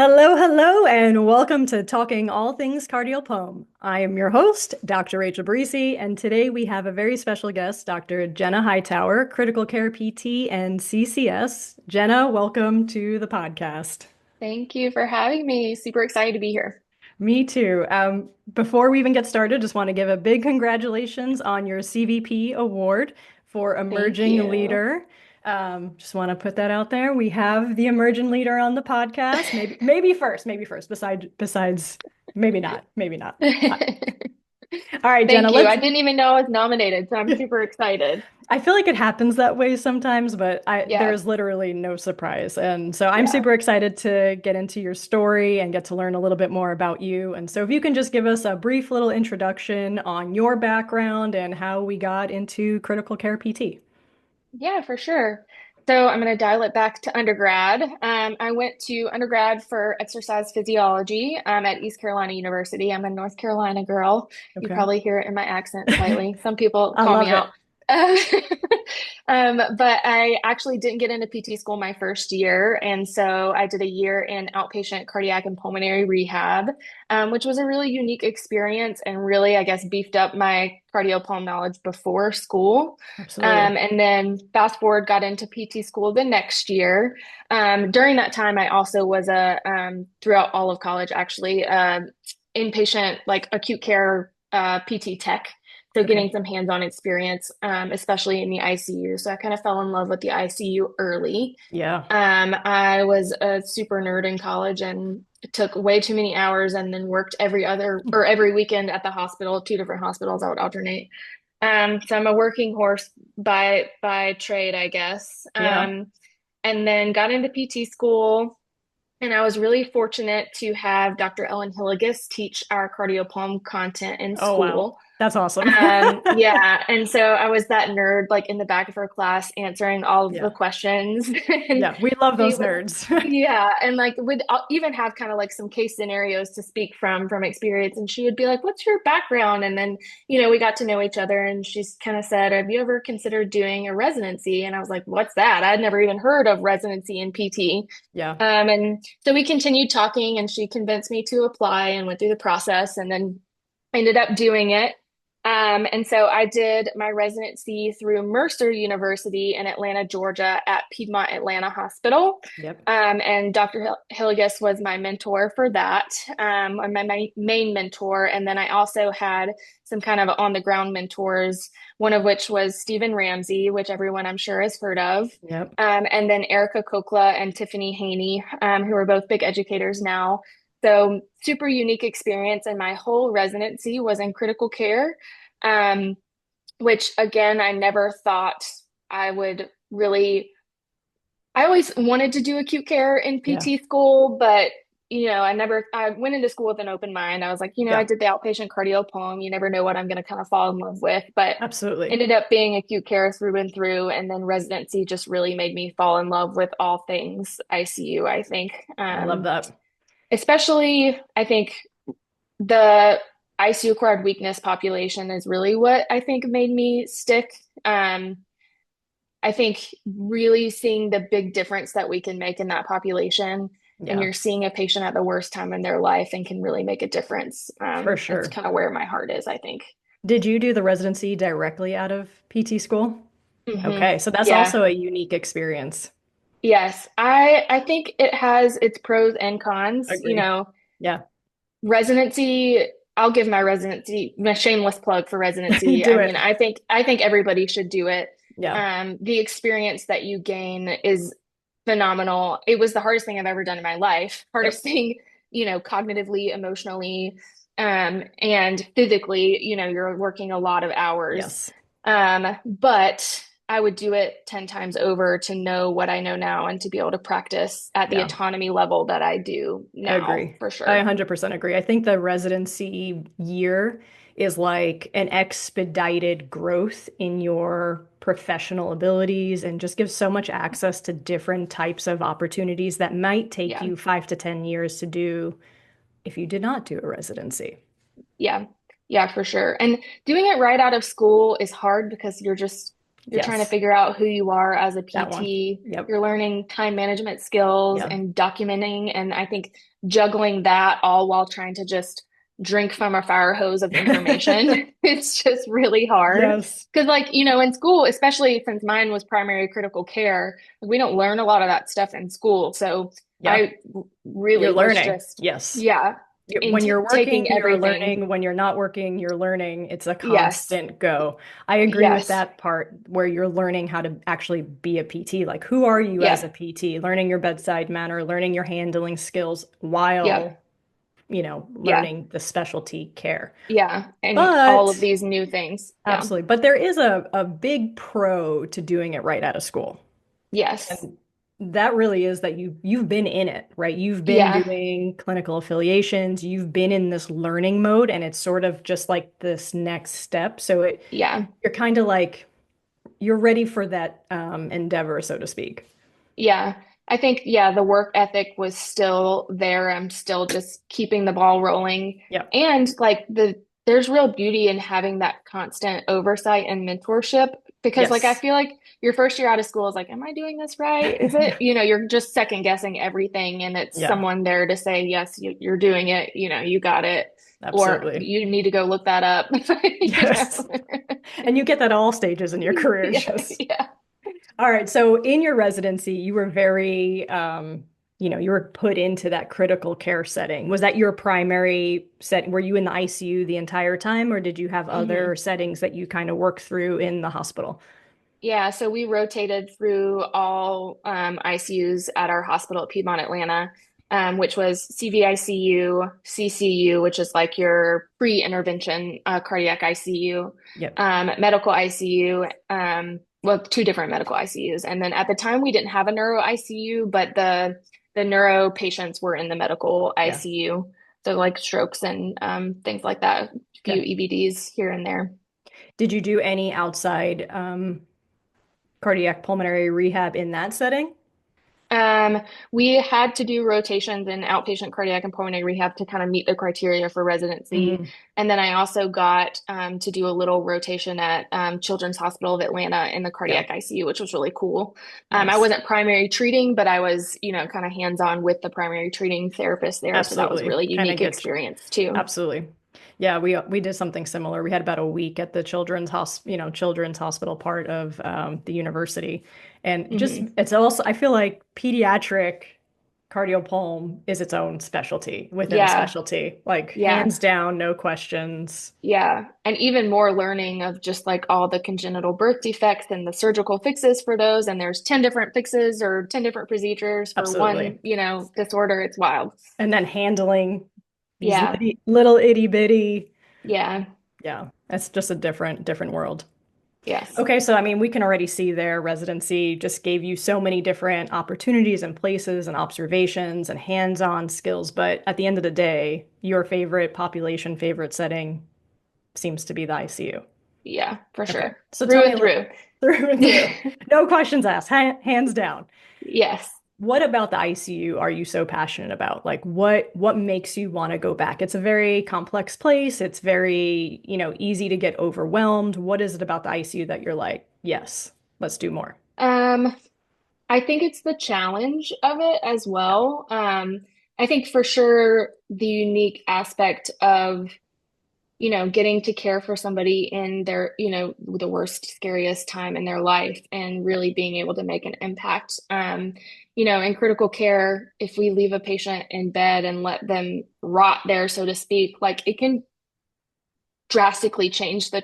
Hello, hello, and welcome to Talking All Things Cardiopulm. I am your host, Dr. Rachel Barisi, and today we have a very special guest, Dr. Jenna Hightower, Critical Care PT and CCS. Jenna, welcome to the podcast. Thank you for having me. Super excited to be here. Me too. Before we even get started, just want to give a big congratulations on your CVP award for Thank Emerging you. Leader. Just want to put that out there. We have the Emerging Leader on the podcast. Maybe first. Besides, maybe not. Uh, All right, Jenna. Thank you. I Let's. didn't even know I was nominated, so I'm super excited. I feel like it happens that way sometimes, but there Yeah, is literally no surprise. And so I'm yeah. super excited to get into your story and get to learn a little bit more about you. And so if you can just give us a brief little introduction on your background and how we got into critical care PT. Yeah, for sure. So I'm going to dial it back to undergrad. I went to undergrad for exercise physiology at East Carolina University. I'm a North Carolina girl. You Okay. probably hear it in my accent slightly. Some people I call me love out. it. Um, but I actually didn't get into PT school my first year. And so I did a year in outpatient cardiac and pulmonary rehab, which was a really unique experience and really, I guess, beefed up my cardiopulm knowledge before school. Absolutely. And then fast forward, got into PT school the next year. During that time, I also was throughout all of college, actually, inpatient, like acute care PT tech. So getting Okay. some hands-on experience, especially in the ICU. So I kind of fell in love with the ICU early. Yeah. I was a super nerd in college and took way too many hours and then worked every other or every weekend at the hospital, two different hospitals. I would alternate. So I'm a working horse by trade, I guess. Yeah. And then got into PT school, and I was really fortunate to have Dr. Ellen Hilligus teach our cardiopulm content in Oh, wow. school. That's awesome. Yeah, and so I was that nerd like in the back of her class answering all of the Yeah. questions. And Yeah. We love she those would, nerds. yeah, and like would even have kind of like some case scenarios to speak from experience. And she would be like, "What's your background?" And then, we got to know each other, and she's kind of said, "Have you ever considered doing a residency?" And I was like, "What's that?" I'd never even heard of residency in PT. Yeah. And so we continued talking, and she convinced me to apply and went through the process, and then ended up doing it. And so I did my residency through Mercer University in Atlanta, Georgia, at Piedmont Atlanta Hospital. Yep. And Dr. Hilligus was my mentor for that, my main mentor. And then I also had some kind of on the ground mentors, one of which was Stephen Ramsey, which everyone I'm sure has heard of. Yep. And then Erica Kokla and Tiffany Haney, who are both big educators now. So super unique experience. And my whole residency was in critical care, um, which again, I never thought I would really, I always wanted to do acute care in Yeah. PT school, but I went into school with an open mind. I was like, I Yeah. did the outpatient cardiopulm. You never know what I'm going to kind of fall in love with, but Absolutely. ended up being acute care through and through. And then residency just really made me fall in love with all things ICU, I think. I love that. Especially, I think the ICU acquired weakness population is really what I think made me stick. I think really seeing the big difference that we can make in that population, and Yeah, you're seeing a patient at the worst time in their life and can really make a difference. for That's sure. kind of where my heart is, I think. Did you do the residency directly out of PT school? Hmm. Okay, so that's Yeah. also a unique experience. Yes. I think it has its pros and cons. Agree. Yeah, Residency, I'll give my residency, my shameless plug for residency. do I mean, it. I think everybody should do it. Yeah. The experience that you gain is phenomenal. It was the hardest thing I've ever done in my life. Yep. Hardest thing, cognitively, emotionally, and physically, you're working a lot of hours. Yes. But I would do it 10 times over to know what I know now and to be able to practice at the Yeah. autonomy level that I do I now, agree. for I sure. 100% agree. I think the residency year is like an expedited growth in your professional abilities and just gives so much access to different types of opportunities that might take Yeah. you 5 to 10 years to do if you did not do a residency. Yeah. Yeah, for sure. And doing it right out of school is hard because you're just You're trying to Yes, figure out who you are as a that one. PT. Yep. You're learning time management skills Yeah. and documenting. And I think juggling that all while trying to just drink from a fire hose of information, it's just really hard. Yes. Because, like, in school, especially since mine was primary critical care, we don't learn a lot of that stuff in school. So Yeah. I You're really was learning. just, Yes. yeah, When into you're working, taking you're everything. learning. When you're not working, you're learning. It's a Yes, constant go. I agree with yes, that part where you're learning how to actually be a PT. Like, who are you as a yeah, PT? Learning your bedside manner, learning your handling skills yep, while, yeah, learning the specialty care. yeah. And all of But these new things. Yeah. absolutely. But there is a big pro to doing it right out of school. Yes. And that really is that you've been in it, right? You've been Yeah. doing clinical affiliations, you've been in this learning mode, and it's sort of just like this next step. So Yeah. you're kind of like you're ready for that endeavor, so to speak. Yeah. I think, yeah, the work ethic was still there. I'm still just keeping the ball rolling. Yeah. And like there's real beauty in having that constant oversight and mentorship because like I Yes. feel like your first year out of school is like, am I doing this right? Is it, you're just second guessing everything and it's Yeah. someone there to say, yes, you're doing it, you got it. Or Absolutely. you need to go look that up, you Yes. know? And you get that at all stages in your career. Yeah, Just yeah. all right. So in your residency, you were very, you were put into that critical care setting. Was that your primary set? Were you in the ICU the entire time, or did you have other hmm settings that you kind of worked through in the hospital? Yeah, so we rotated through all ICUs at our hospital at Piedmont, Atlanta, which was CVICU, CCU, which is like your pre-intervention cardiac ICU, Yep. medical ICU, well, two different medical ICUs. And then at the time, we didn't have a neuro ICU, but the neuro patients were in the medical Yeah. ICU. So like strokes and things like that, a few Okay. EVDs here and there. Did you do any outside cardiac pulmonary rehab in that setting? Um, we had to do rotations in outpatient cardiac and pulmonary rehab to kind of meet the criteria for residency. Hmm. And then I also got to do a little rotation at Children's Hospital of Atlanta in the Yeah. cardiac ICU, which was really cool. I Nice. wasn't primary treating, but I was, kind of hands-on with the primary treating therapist there. So that was a Absolutely. really Kind of unique get experience too. absolutely. Yeah, we did something similar. We had about a week at the children's hospital part of the university. And just hmm it's also I feel like pediatric cardiopulm is its own specialty within a Yeah, specialty. Like yeah. hands down, no questions. Yeah, and even more learning of just like all the congenital birth defects and the surgical fixes for those. And there's 10 different fixes or 10 different procedures for one, Absolutely. disorder. It's wild. And then handling these Yeah, little itty bitty, yeah, yeah, that's just a different world. yes, Okay, so I mean, we can already see their residency just gave you so many different opportunities and places and observations and hands-on skills. But at the end of the day, your favorite population, favorite setting seems to be the ICU. yeah, for Okay, sure. so tell Through me a and little through. through and through. No questions asked, hands down. Yes. What about the ICU are you so passionate about? Like what makes you want to go back? It's a very complex place. It's very, easy to get overwhelmed. What is it about the ICU that you're like, yes, let's do more? Um, I think it's the challenge of it as Yeah, well. I think for sure the unique aspect of getting to care for somebody in their, the worst, scariest time in their life and yeah, really being able to make an impact. In critical care, if we leave a patient in bed and let them rot there, so to speak, like it can drastically change the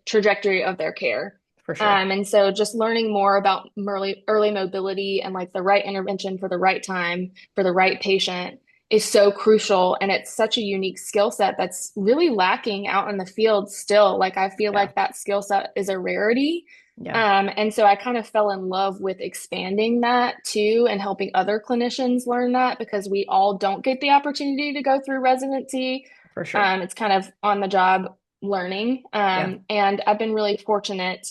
trajectory of their care. for sure. And so just learning more about early mobility and like the right intervention for the right time for the right patient is so crucial. And it's such a unique skill set that's really lacking out in the field still. Like I feel Yeah, like that skill set is a rarity. yeah, And so I kind of fell in love with expanding that too and helping other clinicians learn that because we all don't get the opportunity to go through residency. for sure. It's kind of on the job learning. Yeah, And I've been really fortunate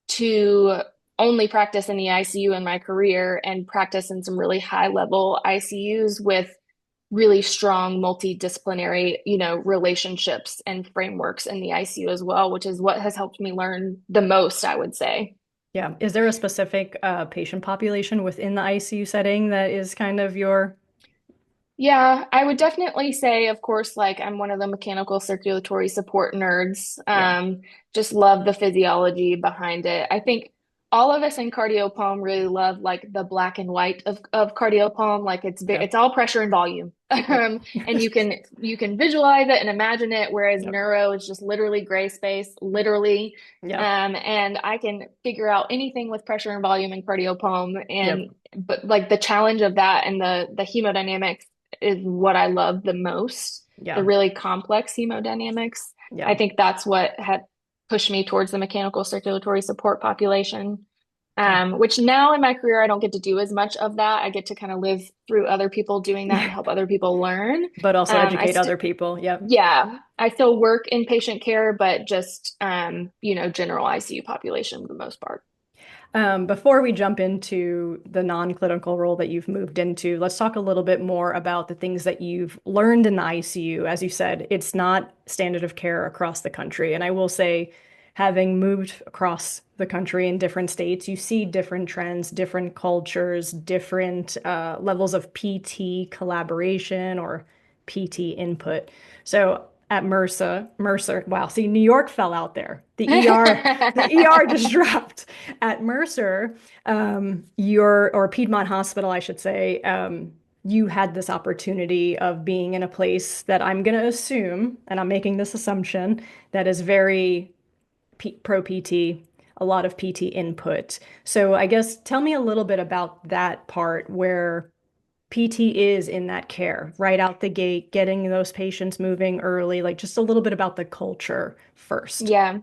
to only practice in the ICU in my career and practice in some really high level ICUs with really strong multidisciplinary, relationships and frameworks in the ICU as well, which is what has helped me learn the most, I would say. Yeah. Is there a specific patient population within the ICU setting that is kind of your, Yeah, I would definitely say, of course, like I'm one of the mechanical circulatory support nerds. yeah, Just love the physiology behind it. I think all of us in cardiopulm really love like the black and white of cardiopulm. Like yeah, it's all pressure and volume. yep, And you can visualize it and imagine it, whereas yep, neuro is just literally gray space, literally. yep, And I can figure out anything with pressure and volume in cardiopulm. yep, But like the challenge of that and the hemodynamics is what I love the most, the yeah, really complex hemodynamics. I yeah. think that's what had pushed me towards the mechanical circulatory support population. Okay. Which now in my career, I don't get to do as much of that. I get to kind of live through other people doing that and help other people learn. But also I educate st other people. Yep. Yeah, I still work in patient care, but just general ICU population for the most part. Before we jump into the non-clinical role that you've moved into, let's talk a little bit more about the things that you've learned in the ICU. As you said, it's not standard of care across the country. And I will say, having moved across the country in different states, you see different trends, different cultures, different levels of PT collaboration or PT input. So at Mercer, wow, see, New York fell out there. The ER just dropped at Mercer, or Piedmont Hospital, I should say, you had this opportunity of being in a place that I'm going to assume, and I'm making this assumption, that is very pro PT, a lot of PT input. So I guess tell me a little bit about that part where PT is in that care, right out the gate, getting those patients moving early, like just a little bit about the culture first. Yeah.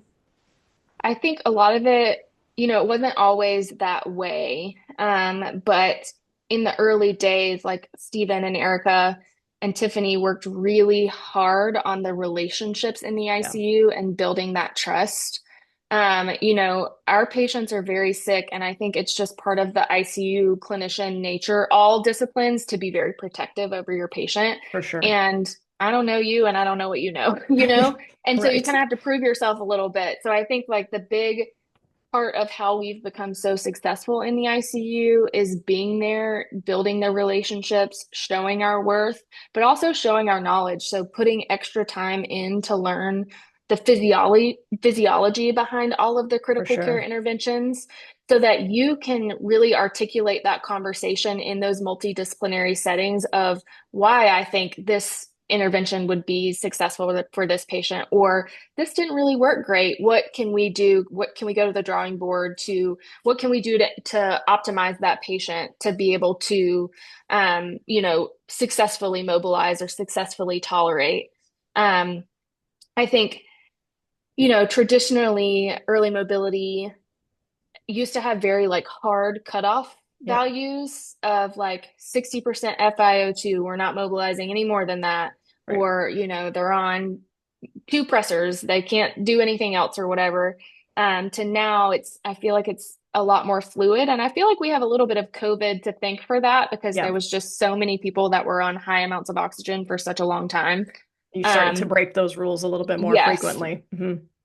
I think a lot of it, it wasn't always that way. But in the early days, like Stephen and Erica and Tiffany worked really hard on the relationships in the Yeah, ICU and building that trust. Our patients are very sick, and I think it's just part of the ICU clinician nature, all disciplines, to be very protective over your patient. for sure. And I don't know you, and I don't know what you know, you know? And so you Right. kind of have to prove yourself a little bit. So I think like the big part of how we've become so successful in the ICU is being there, building the relationships, showing our worth, but also showing our knowledge. So putting extra time in to learn the physiology behind all of the For critical care sure. interventions so that you can really articulate that conversation in those multidisciplinary settings of why I think this intervention would be successful for this patient, or this didn't really work great. What can we do? What can we go to the drawing board to? What can we do to optimize that patient to be able to, successfully mobilize or successfully tolerate? Um, I think, traditionally early mobility used to have very like hard cutoff Yep. values of like 60% FiO2. We're not mobilizing any more than that. Right. Or, they're on two pressors, they can't do anything else or whatever. To now I feel like it's a lot more fluid. And I feel like we have a little bit of COVID to thank for that because there Yeah. was just so many people that were on high amounts of oxygen for such a long time. You started to Um, break those rules a little bit more yes, frequently.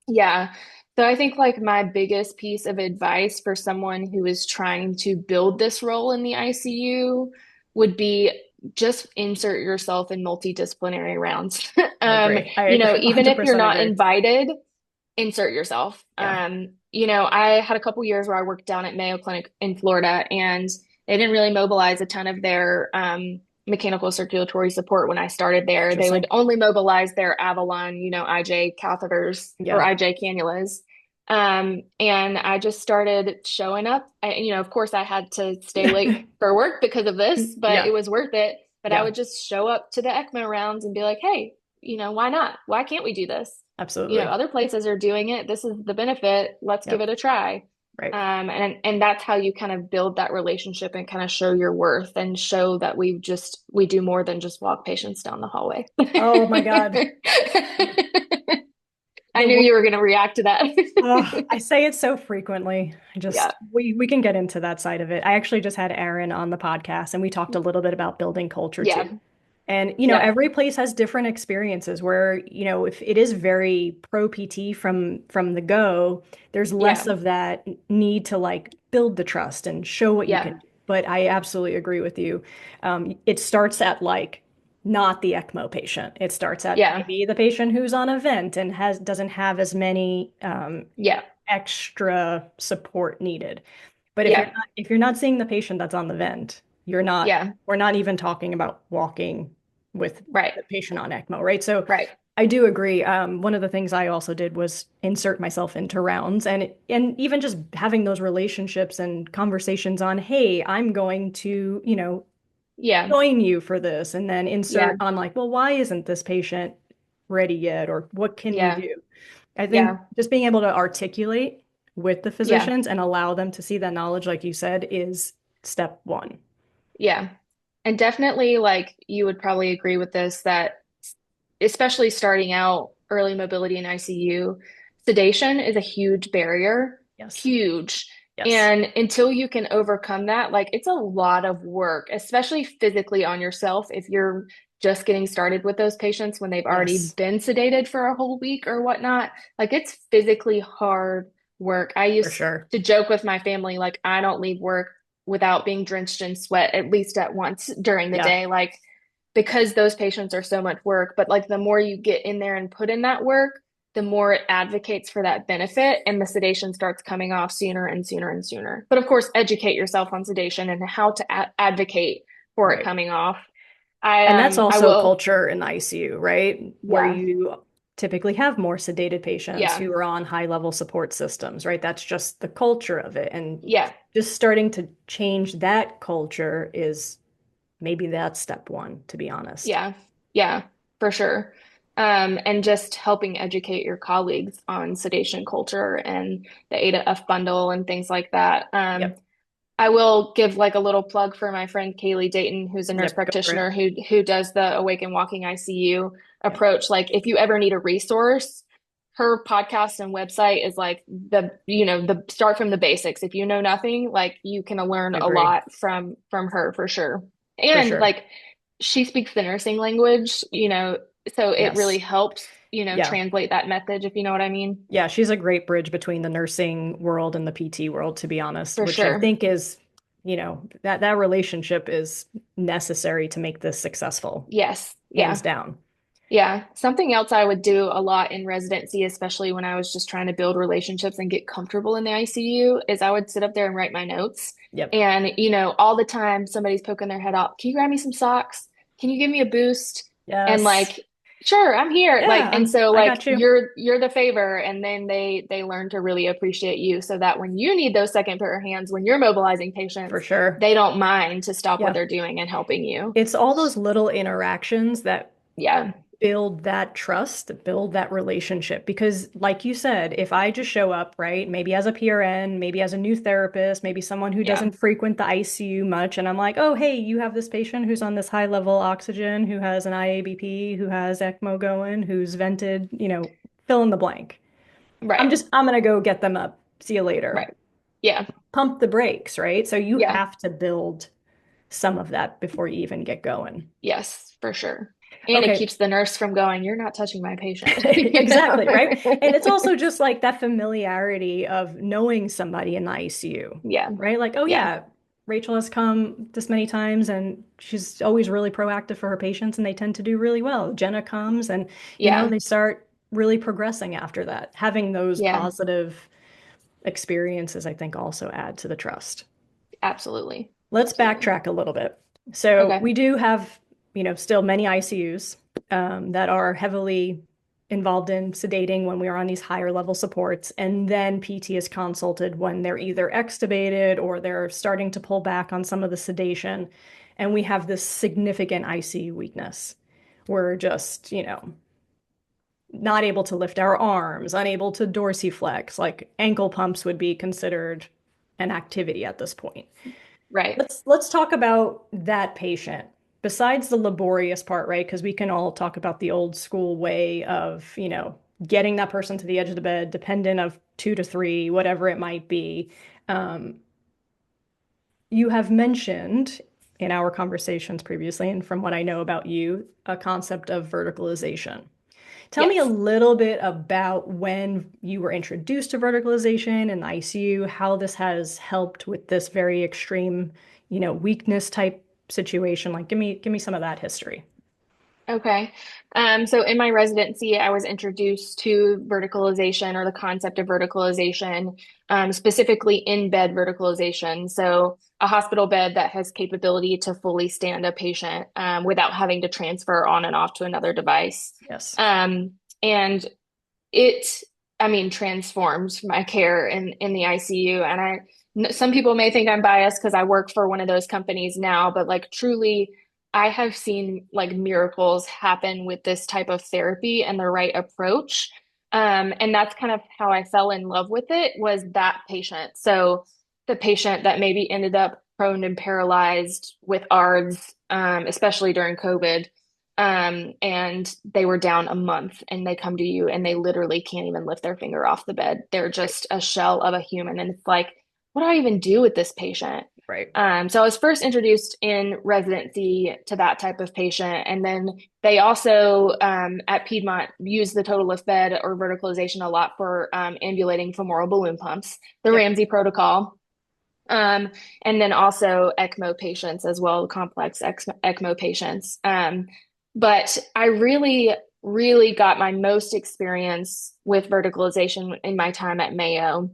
yeah. So I think like my biggest piece of advice for someone who is trying to build this role in the ICU would be just insert yourself in multidisciplinary rounds. I agree. Even if you're 100% not agree. invited, insert yourself. Yeah. I had a couple years where I worked down at Mayo Clinic in Florida, and they didn't really mobilize a ton of their mechanical circulatory support when I started there. They would Interesting. only mobilize their Avalon, IJ catheters or Yeah. IJ cannulas. And I just started showing up. Of course, I had to stay late for work because of this, but it Yeah. was worth it. But I Yeah. would just show up to the ECMO rounds and be like, hey, why not? Why can't we do this? Absolutely. Other places are doing it. This is the benefit. Let's give Yep. it a try. Right. And that's how you kind of build that relationship and kind of show your worth and show that we do more than just walk patients down the hallway. Oh my God. I The knew word, you were going to react to that. I say it so frequently. Yeah. We can get into that side of it. I actually just had Aaron on the podcast and we talked a little bit about building culture Yeah. too. And, Yeah. every place has different experiences where, if it is very pro PT from the go, there's less Yeah. of that need to like build the trust and show what you can Yeah. do. But I absolutely agree with you. It starts at like not the ECMO patient. It starts at Yeah. maybe the patient who's on a vent and has doesn't have as many Yeah. extra support needed. But Yeah. if you're not seeing the patient that's on the vent, Yeah. we're not even talking about walking with Right. the patient on ECMO, right? So Right. I do agree. One of the things I also did was insert myself into rounds and even just having those relationships and conversations on, hey, I'm going to, Yeah. join you for this, and then Yeah. insert on like, well, why isn't this patient ready yet? Or what can we Yeah. do? I think Yeah. just being able to articulate with the Yeah. physicians and allow them to see that knowledge, like you said, is step one. Yeah. And definitely, like, you would probably agree with this that, especially starting out early mobility in ICU, sedation is a huge barrier, Yes. huge. Yes. And until you can overcome that, like, it's a lot of work, especially physically on yourself if you're just getting started with those patients when they've already Yes, been sedated for a whole week or whatnot. Like, it's physically hard work. I for used sure. to joke with my family, like, I don't leave work without being drenched in sweat at least at once during the Yeah, day. Like, because those patients are so much work, but like the more you get in there and put in that work, the more it advocates for that benefit and the sedation starts coming off sooner and sooner and sooner. But of course, educate yourself on sedation and how to advocate for it right. coming off. I And that's I also will, culture in the ICU, right? Where yeah. you typically have more sedated patients Yeah. who are on high level support systems, right? That's just the culture of it. And Yeah. just starting to change that culture is maybe that's step one, to be honest. Yeah. Yeah, for sure. And just helping educate your colleagues on sedation culture and the A to F bundle and things like that. Yep. I will give like a little plug for my friend Kaylee Dayton, who's a nurse Yep. Go for it. practitioner who does the Awake and Walking ICU Yep. approach. Like if you ever need a resource, her podcast and website is like the start from the basics. If you know nothing, like you can learn a Agree. lot from her for sure. For And sure. like she speaks the nursing language, so it really Yes. helps, Yeah. translate that message, if you know what I mean. Yeah, she's a great bridge between the nursing world and the PT world, to be honest, For which I sure. think is, that relationship is necessary to make this successful, Yes. hands Yeah. down. Yeah, something else I would do a lot in residency, especially when I was just trying to build relationships and get comfortable in the ICU, is I would sit up there and write my notes. Yep. And, all the time somebody's poking their head up. Can you grab me some socks? Can you give me a boost? And Yes. like, sure, I'm here. Like, and Yeah, so I like got you. you're the favor. And then they learn to really appreciate you so that when you need those second pair of hands, when you're mobilizing For patients, sure. they don't mind to stop what Yeah. they're doing and helping you. It's all those little interactions that Yeah. build that trust, build that relationship. Because, like you said, if I just show up, right, maybe as a PRN, maybe as a new therapist, maybe someone who Yeah. doesn't frequent the ICU much, and I'm like, oh, hey, you have this patient who's on this high level oxygen, who has an IABP, who has ECMO going, who's vented, fill in the blank. Right. I'm gonna go get them up. See you later. Right. Yeah. Pump the brakes, right? So you Yeah. have to build some of that before you even get going. Yes, for sure. And it Okay, keeps the nurse from going, you're not touching my patient, exactly, right? And it's also just like that familiarity of knowing somebody in the ICU, Yeah. right? Like, oh Yeah. yeah, Rachel has come this many times and she's always really proactive for her patients and they tend to do really well. Jenna comes and, Yeah. they start really progressing after that. Having those Yeah. positive experiences, I think, also add to the trust. Absolutely. Let's Absolutely. backtrack a little bit. So Okay. we do have, still many ICUs that are heavily involved in sedating when we are on these higher level supports, and then PT is consulted when they're either extubated or they're starting to pull back on some of the sedation, and we have this significant ICU weakness. We're just, not able to lift our arms, unable to dorsiflex, like ankle pumps would be considered an activity at this point. Right. Let's talk about that patient. Besides the laborious part, right? Because we can all talk about the old school way of, getting that person to the edge of the bed, dependent of 2 to 3, whatever it might be. Um, you have mentioned in our conversations previously, and from what I know about you, a concept of verticalization. Tell me a Yes. little bit about when you were introduced to verticalization in the ICU, how this has helped with this very extreme, weakness type situation. Like, give me some of that history. Okay. So in my residency, I was introduced to verticalization or the concept of verticalization, specifically in bed verticalization. So a hospital bed that has capability to fully stand a patient without having to transfer on and off to another device. Yes. Um, and it, I mean, transformed my care in the ICU. And some people may think I'm biased because I work for one of those companies now, but like truly, I have seen like miracles happen with this type of therapy and the right approach. And that's kind of how I fell in love with it was that patient. So the patient that maybe ended up prone and paralyzed with ARDS, especially during COVID, and they were down a month and they come to you and they literally can't even lift their finger off the bed. They're Right. just a shell of a human. And it's like, what do I even do with this patient? Right. So I was first introduced in residency to that type of patient. And then they also at Piedmont use the total lift bed or verticalization a lot for ambulating femoral balloon pumps, the Yep. Ramsey protocol. Um, and then also ECMO patients as well, complex ECMO patients. But I really, really got my most experience with verticalization in my time at Mayo.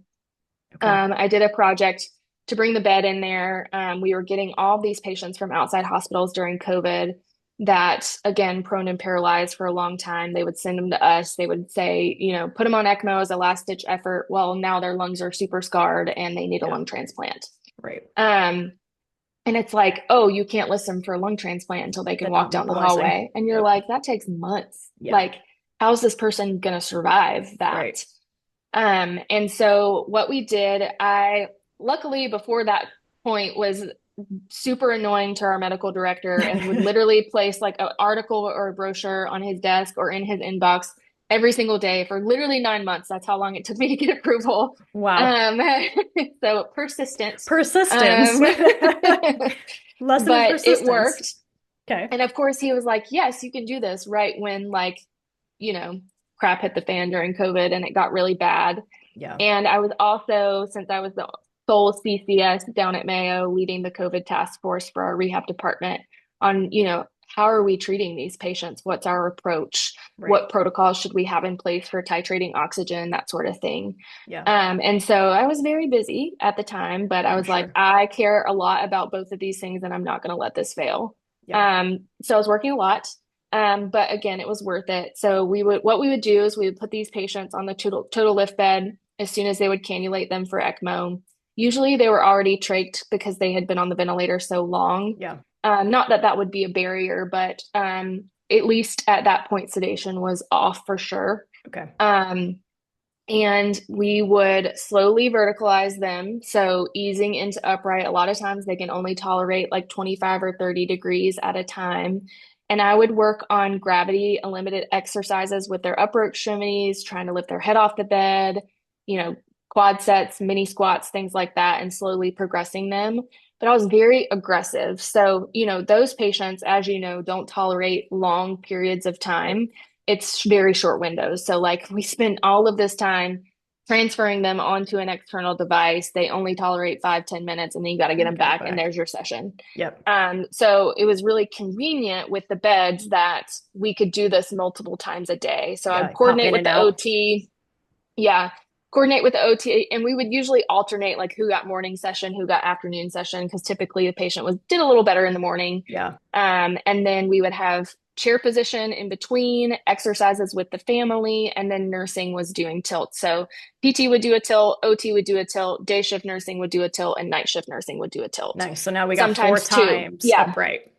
Okay. I did a project to bring the bed in there. We were getting all these patients from outside hospitals during COVID that, again, prone and paralyzed for a long time. They would send them to us. They would say, put them on ECMO as a last ditch effort. Well, now their lungs are super scarred and they need a Yeah. lung transplant. Right. Um, and it's like, oh, you can't list them for a lung transplant until they can The walk down the non-mobilizing. hallway. And you're Yep. like, that takes months. Yeah. Like, how's this person going to survive Right. that? And so what we did, I luckily before that point was super annoying to our medical director and would literally place like an article or a brochure on his desk or in his inbox every single day for literally 9 months. That's how long it took me to get approval. Wow. Um, so persistence. Persistence. Um, Lesson in but it persistence. worked. Okay. And of course, he was like, yes, you can do this right when like, you know, crap hit the fan during COVID and it got really bad. Yeah. And I was also, since I was the sole CCS down at Mayo, leading the COVID task force for our rehab department on, how are we treating these patients? What's our approach? Right. What protocols should we have in place for titrating oxygen, that sort of thing. Yeah. And so I was very busy at the time, but I I'm was like, sure. I care a lot about both of these things and I'm not going to let this fail. Yeah. So I was working a lot. But again, it was worth it. So what we would do is we would put these patients on the total lift bed as soon as they would cannulate them for ECMO. Usually they were already trached because they had been on the ventilator so long. Yeah. Not that that would be a barrier, but at least at that point, sedation was off for sure. Okay. Um, and we would slowly verticalize them. So easing into upright, a lot of times they can only tolerate like 25 or 30 degrees at a time. And I would work on gravity limited exercises with their upper extremities, trying to lift their head off the bed, you know, quad sets, mini squats, things like that, and slowly progressing them. But I was very aggressive. So, those patients, as you know, don't tolerate long periods of Right. time. It's very short windows. So like we spend all of this time transferring them onto an external device. They only tolerate 5-10 minutes and then you got to get them Get it back and back. there's your session. Yep. So it was really convenient with the beds that we could do this multiple times a day. So I Yeah. would Pop coordinate in with and the out. OT. Yeah, coordinate with the OT, and we would usually alternate like who got morning session, who got afternoon session, because typically the patient was did a little better in the morning. Yeah. And then we would have chair position in between, exercises with the family, and then nursing was doing tilt. So PT would do a tilt, OT would do a tilt, day shift nursing would do a tilt, and night shift nursing would do a tilt. Nice. So now we got four Sometimes two. times Yeah, upright.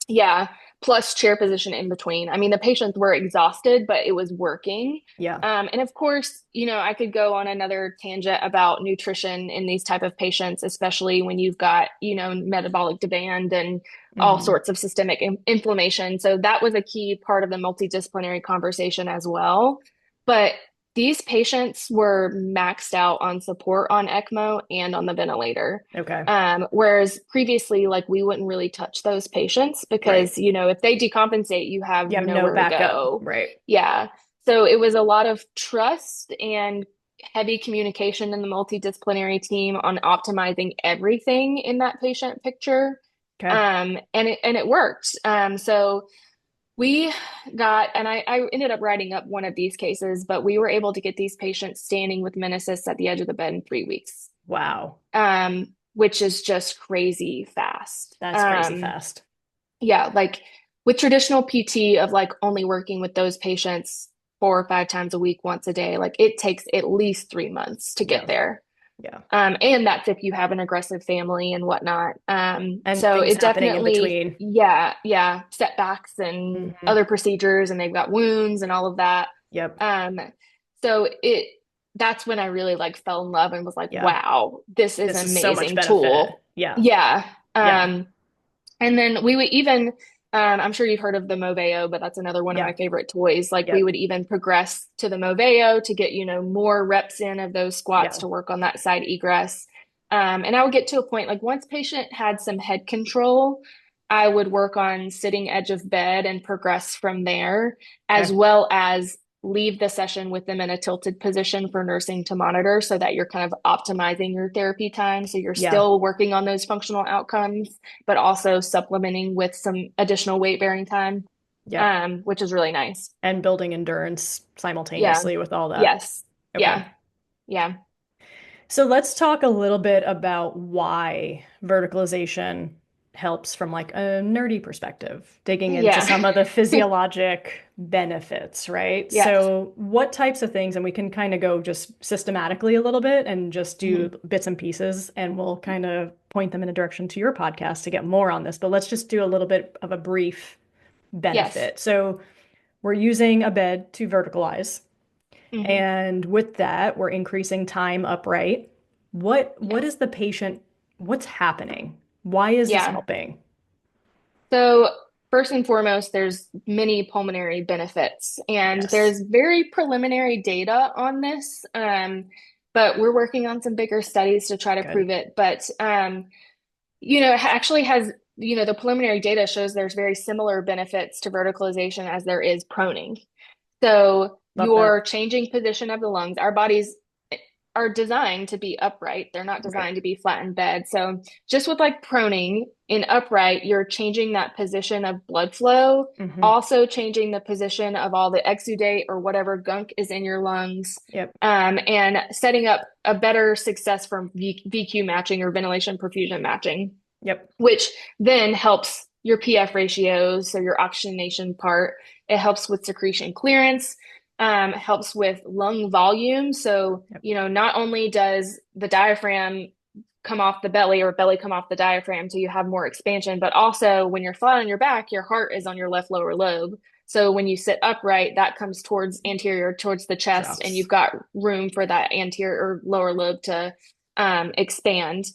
yeah, plus chair position in between. I mean, the patients were exhausted, but it was working. Yeah. And of course, I could go on another tangent about nutrition in these type of patients, especially when you've got, metabolic demand and all Hmm. sorts of systemic inflammation. So that was a key part of the multidisciplinary conversation as well. But these patients were maxed out on support on ECMO and on the ventilator. Okay. Whereas previously, like we wouldn't really touch those patients Right. because, if they decompensate, you have You have no nowhere to backup. go. Right. Yeah. So it was a lot of trust and heavy communication in the multidisciplinary team on optimizing everything in that patient picture. Okay. And it worked. So we got, and I ended up writing up one of these cases, but we were able to get these patients standing with meniscus at the edge of the bed in 3 weeks, Wow. which is just crazy fast. That's crazy fast. Yeah, like with traditional PT of like only working with those patients 4 or 5 times a week, once a day, like it takes at least 3 months to get Yeah. there. Yeah. And that's if you have an aggressive family and whatnot. And So things it happening in definitely, between. yeah, setbacks and Hmm. other procedures, and they've got wounds and all of that. Yep. Um, so that's when I really like fell in love and was like, Yeah. wow, this is This an is so much amazing benefit. tool. Yeah. Yeah. Yeah. And then we would even, I'm sure you've heard of the Moveo, but that's another one of Yeah. my favorite toys. Like we Yep. would even progress to the Moveo to get, more reps in of those squats Yeah. to work on that side egress. And I would get to a point like once patient had some head control, I would work on sitting edge of bed and progress from there, as Okay. well as leave the session with them in a tilted position for nursing to monitor so that you're kind of optimizing your therapy time. So you're Yeah. still working on those functional outcomes, but also supplementing with some additional weight bearing time, Yep. which is really nice. And building endurance Yeah. simultaneously with all that. Yes. Okay. Yeah. Yeah. So let's talk a little bit about why verticalization helps from like a nerdy perspective, digging into Yeah. some of the physiologic benefits, right? Yeah. So what types of things, and we can kind of go just systematically a little bit and just do Mhm. bits and pieces, and we'll kind of point them in a direction to your podcast to get more on this, but let's just do a little bit of a brief Yes. benefit. So we're using a bed to verticalize. Hmm. And with that, we're increasing time upright. What Yes. is the patient, what's happening? Why is this Yeah. helping? So, first and foremost, there's many pulmonary benefits, and Yes. there's very preliminary data on this. But we're working on some bigger studies to try to Good. prove it. But it actually has, the preliminary data shows there's very similar benefits to verticalization as there is proning. So Love that. you're changing position of the lungs. Our bodies are designed to be upright. They're not Right. designed to be flat in bed. So just with like proning in upright, you're changing that position of blood flow, Hmm. also changing the position of all the exudate or whatever gunk is in your lungs, Yep. and setting up a better success for VQ matching or ventilation perfusion matching, Yep. which then helps your PF ratios, so your oxygenation part. It helps with secretion clearance, helps with lung volume. So, Yep. not only does the diaphragm come off the belly or belly come off the diaphragm, so you have more expansion, but also when you're flat on your back, your heart is on your left lower lobe. So when you sit upright, that comes towards anterior, towards the chest, and Drops. you've got room for that anterior or lower lobe to expand.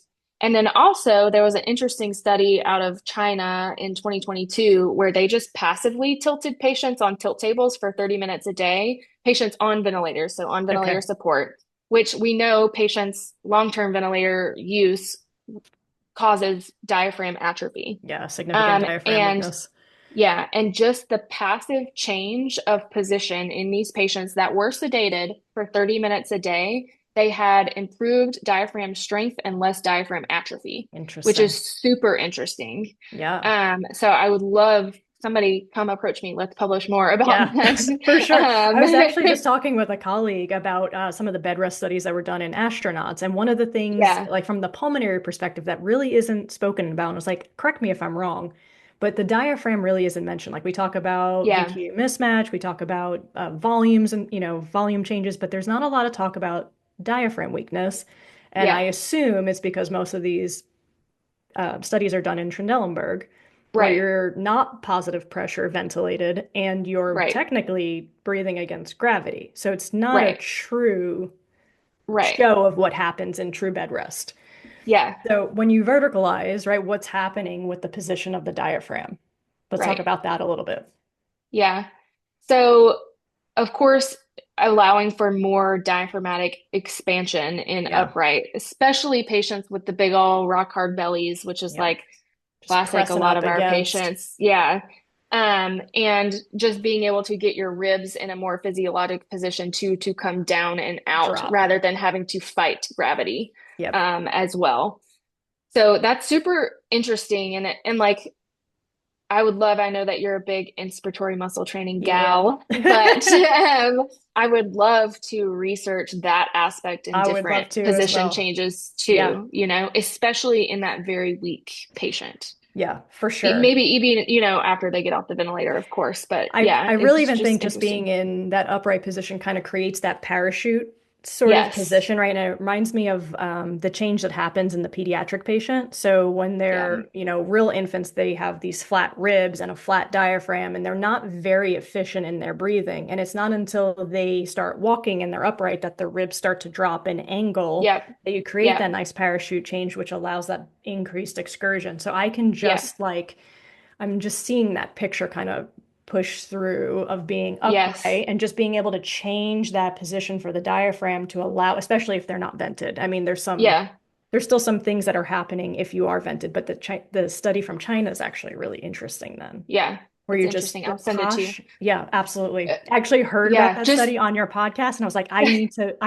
And then also, there was an interesting study out of China in 2022 where they just passively tilted patients on tilt tables for 30 minutes a day, patients on ventilators, so on ventilator Okay. support, which we know patients' long-term ventilator use causes diaphragm atrophy. Yeah, significant diaphragm And weakness. yeah, and just the passive change of position in these patients that were sedated for 30 minutes a day, they had improved diaphragm strength and less diaphragm atrophy, which is Interesting. super interesting. Yeah. So I would love somebody come approach me. Let's publish more about Yeah, that. for sure. I was actually Um, just talking with a colleague about some of the bed rest studies that were done in astronauts. And one of the things, yeah, like from the pulmonary perspective, that really isn't spoken about, and it's like, correct me if I'm wrong, but the diaphragm really isn't mentioned. Like we talk about yeah, VQ mismatch, we talk about volumes and, volume changes, but there's not a lot of talk about diaphragm weakness. And I yeah, assume it's because most of these studies are done in Trendelenburg, where right, you're not positive pressure ventilated and you're right, technically breathing against gravity. So it's not a right, true right, show of what happens in true bed rest. yeah, So when you verticalize, right, what's happening with the position of the diaphragm? Let's talk right. about that a little bit. Yeah. So, of course, allowing for more diaphragmatic expansion in Yeah. upright, especially patients with the big ol' rock hard bellies, which is Yep. like Just classic a pressing lot up of our against, patients. Yeah. And just being able to get your ribs in a more physiologic position to come down and out drop. rather than having to fight gravity Yep. as well. So that's super interesting. And like I would love, I know that you're a big inspiratory muscle training Yeah. gal, but I would love to research that aspect in I would love different to as position well. changes Yeah. too, especially in that very weak patient. Yeah, for sure. Maybe even, after they get off the ventilator, of course. But I yeah, really it's even just think just being interesting. in that upright position kind of creates that parachute sort of Yes. position, right? And it reminds me of the change that happens in the pediatric patient. So when Yeah. they're, real infants, they have these flat ribs and a flat diaphragm, and they're not very efficient in their breathing. And it's not until they start walking and they're upright that the ribs start to drop and angle Yep. that you create Yep. that nice parachute change, which allows that increased excursion. So I can Yeah. just like I'm just seeing that picture kind of push through of being Yes. upright and just being able to change that position for the diaphragm to allow, especially if they're not vented. I mean, Yeah. there's still some things that are happening if you are vented, but the study from China is actually really interesting then, Yeah. where It's you just interesting. the I'll send it to you. yeah, absolutely. Uh, I actually heard about yeah. that Just study on your podcast and I was like, I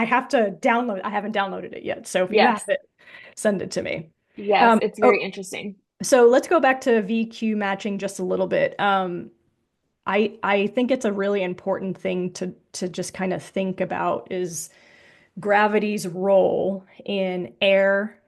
have to download. I haven't downloaded it yet. So if you have yes. it, send it to me. Yes. It's very Oh, interesting. so let's go back to VQ matching just a little bit. I think it's a really important thing to just kind of think about is gravity's role in air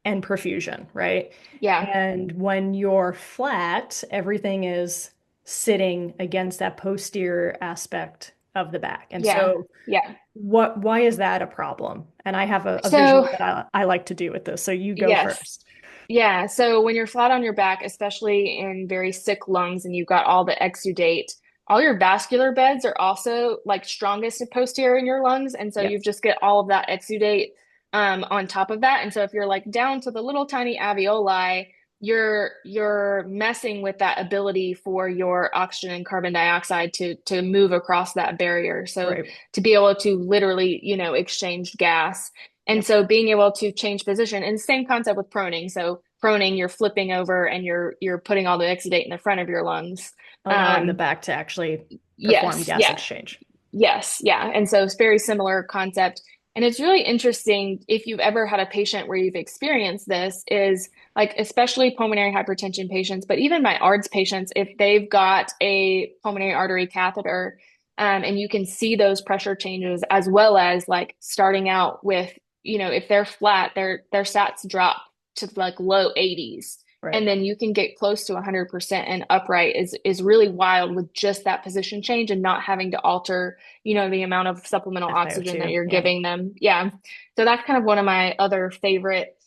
and perfusion, right? Yeah. And when you're flat, everything is sitting against that posterior aspect of the back. And Yeah. so Yeah. why is that a problem? And I have a visual So, that I like to do with this. So you go yes. first. Yeah. So when you're flat on your back, especially in very sick lungs and you've got all the exudate, all your vascular beds are also like strongest and posterior in your lungs. And so you Yep. just get all of that exudate on top of that. And so if you're like down to the little tiny alveoli, you're messing with that ability for your oxygen and carbon dioxide to move across that barrier. So Right. to be able to literally, exchange gas. And Yep. so being able to change position and same concept with proning. So proning, you're flipping over and you're putting all the exudate in the front of your lungs. Allowing the Um, back to actually perform yes, gas yeah, exchange. yes, yeah. And so it's very similar concept. And it's really interesting if you've ever had a patient where you've experienced this, is like especially pulmonary hypertension patients, but even my ARDS patients, if they've got a pulmonary artery catheter, and you can see those pressure changes as well as like starting out with, if they're flat, their sats drop to like low 80s. And Right. then you can get close to 100% and upright is really wild with just that position change and not having to alter the amount of supplemental oxygen that FiO2. you're Yeah. giving them. Yeah. So that's kind of one of my other favorite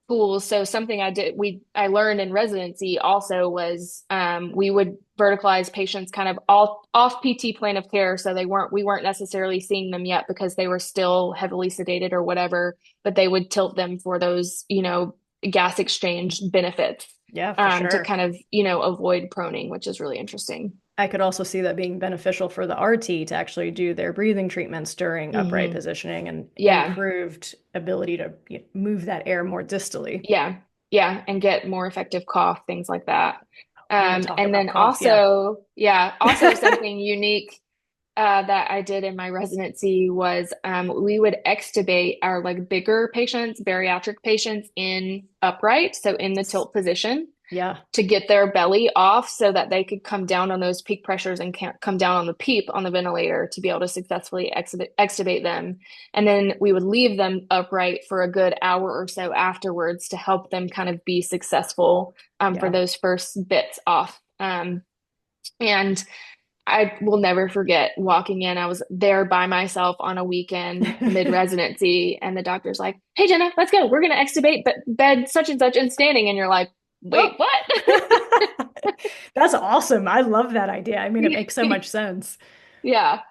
tools. So something I learned in residency also was we would verticalize patients kind of all off PT plan of care. So we weren't necessarily seeing them yet because they were still heavily sedated or whatever, but they would tilt them for those, gas exchange benefits Yeah, for to sure. kind of, avoid proning, which is really interesting. I could also see that being beneficial for the RT to actually do their breathing treatments during upright Hmm. positioning and Yeah. improved ability to move that air more distally. Yeah, yeah, and get more effective cough, things like that. I want to talk And about then cough. Yeah. also, yeah, also something unique that I did in my residency was we would extubate our like bigger patients, bariatric patients in upright, so in the tilt position Yeah. to get their belly off so that they could come down on those peak pressures and can't come down on the PEEP on the ventilator to be able to successfully extubate them. And then we would leave them upright for a good hour or so afterwards to help them kind of be successful for Yeah. those first bits off. And I will never forget walking in. I was there by myself on a weekend mid residency, and the doctor's like, "Hey, Jenna, let's go. We're going to extubate bed such and such and standing." And you're like, "Wait, Oh, what?" that's awesome. I love that idea. I mean, it makes so much sense. Yeah.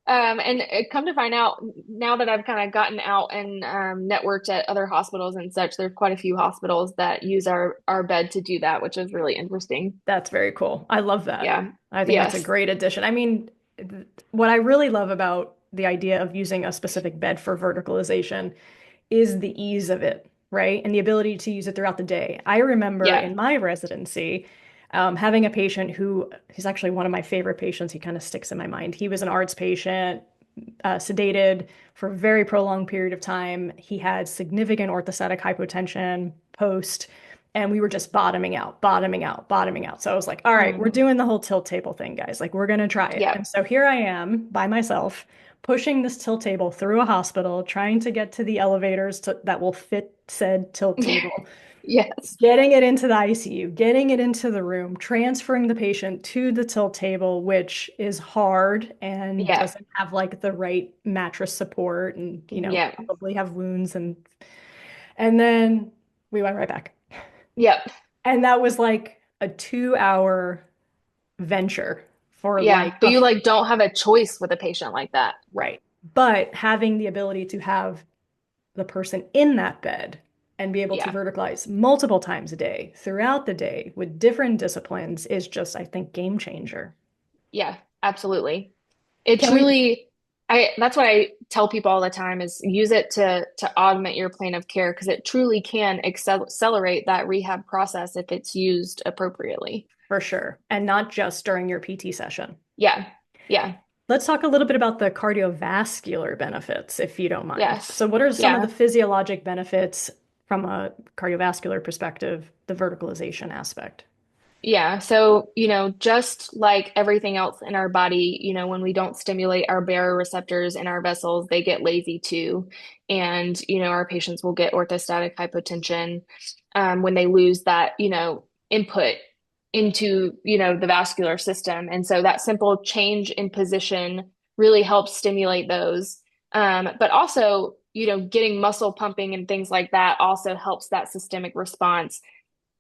And come to find out, now that I've kind of gotten out and networked at other hospitals and such, there's quite a few hospitals that use our bed to do that, which is really interesting. That's very cool. I love that. Yeah. I think that's a Yes. great addition. I mean, what I really love about the idea of using a specific bed for verticalization is the ease of it, right? And the ability to use it throughout the day. I remember Yeah. in my residency, having a patient who he's actually one of my favorite patients. He kind of sticks in my mind. He was an ARDS patient, sedated for a very prolonged period of time. He had significant orthostatic hypotension post, and we were just bottoming out, bottoming out, bottoming out. So I was like, all right, we're Mm. doing the whole tilt table thing, guys. Like, we're going to try it. And Yep. so here I am by myself, pushing this tilt table through a hospital, trying to get to the elevators that will fit said tilt table, Yes. getting it into the ICU, getting it into the room, transferring the patient to the tilt table, which is hard and Yeah. doesn't have like the right mattress support and, Yeah. probably have wounds and then we went right back. Yep. And that was like a 2 hour venture for Yeah. like But you like don't have a choice with a patient like that. right. But having the ability to have the person in that bed and be able to Yeah. verticalize multiple times a day throughout the day with different disciplines is just, I think, game changer. Yeah. Absolutely. It Can we, truly, that's what I tell people all the time is use it to augment your plan of care because it truly can accelerate that rehab process if it's used appropriately. for sure, and not just during your PT session. Yeah. Yeah. Let's talk a little bit about the cardiovascular benefits, if you don't mind. Yes. So, what are some of the Yeah. physiologic benefits from a cardiovascular perspective, the verticalization aspect? Yeah. So, just like everything else in our body, when we don't stimulate our baroreceptors in our vessels, they get lazy too. And, our patients will get orthostatic hypotension when they lose that, input into, the vascular system. And so that simple change in position really helps stimulate those. But also, getting muscle pumping and things like that also helps that systemic response,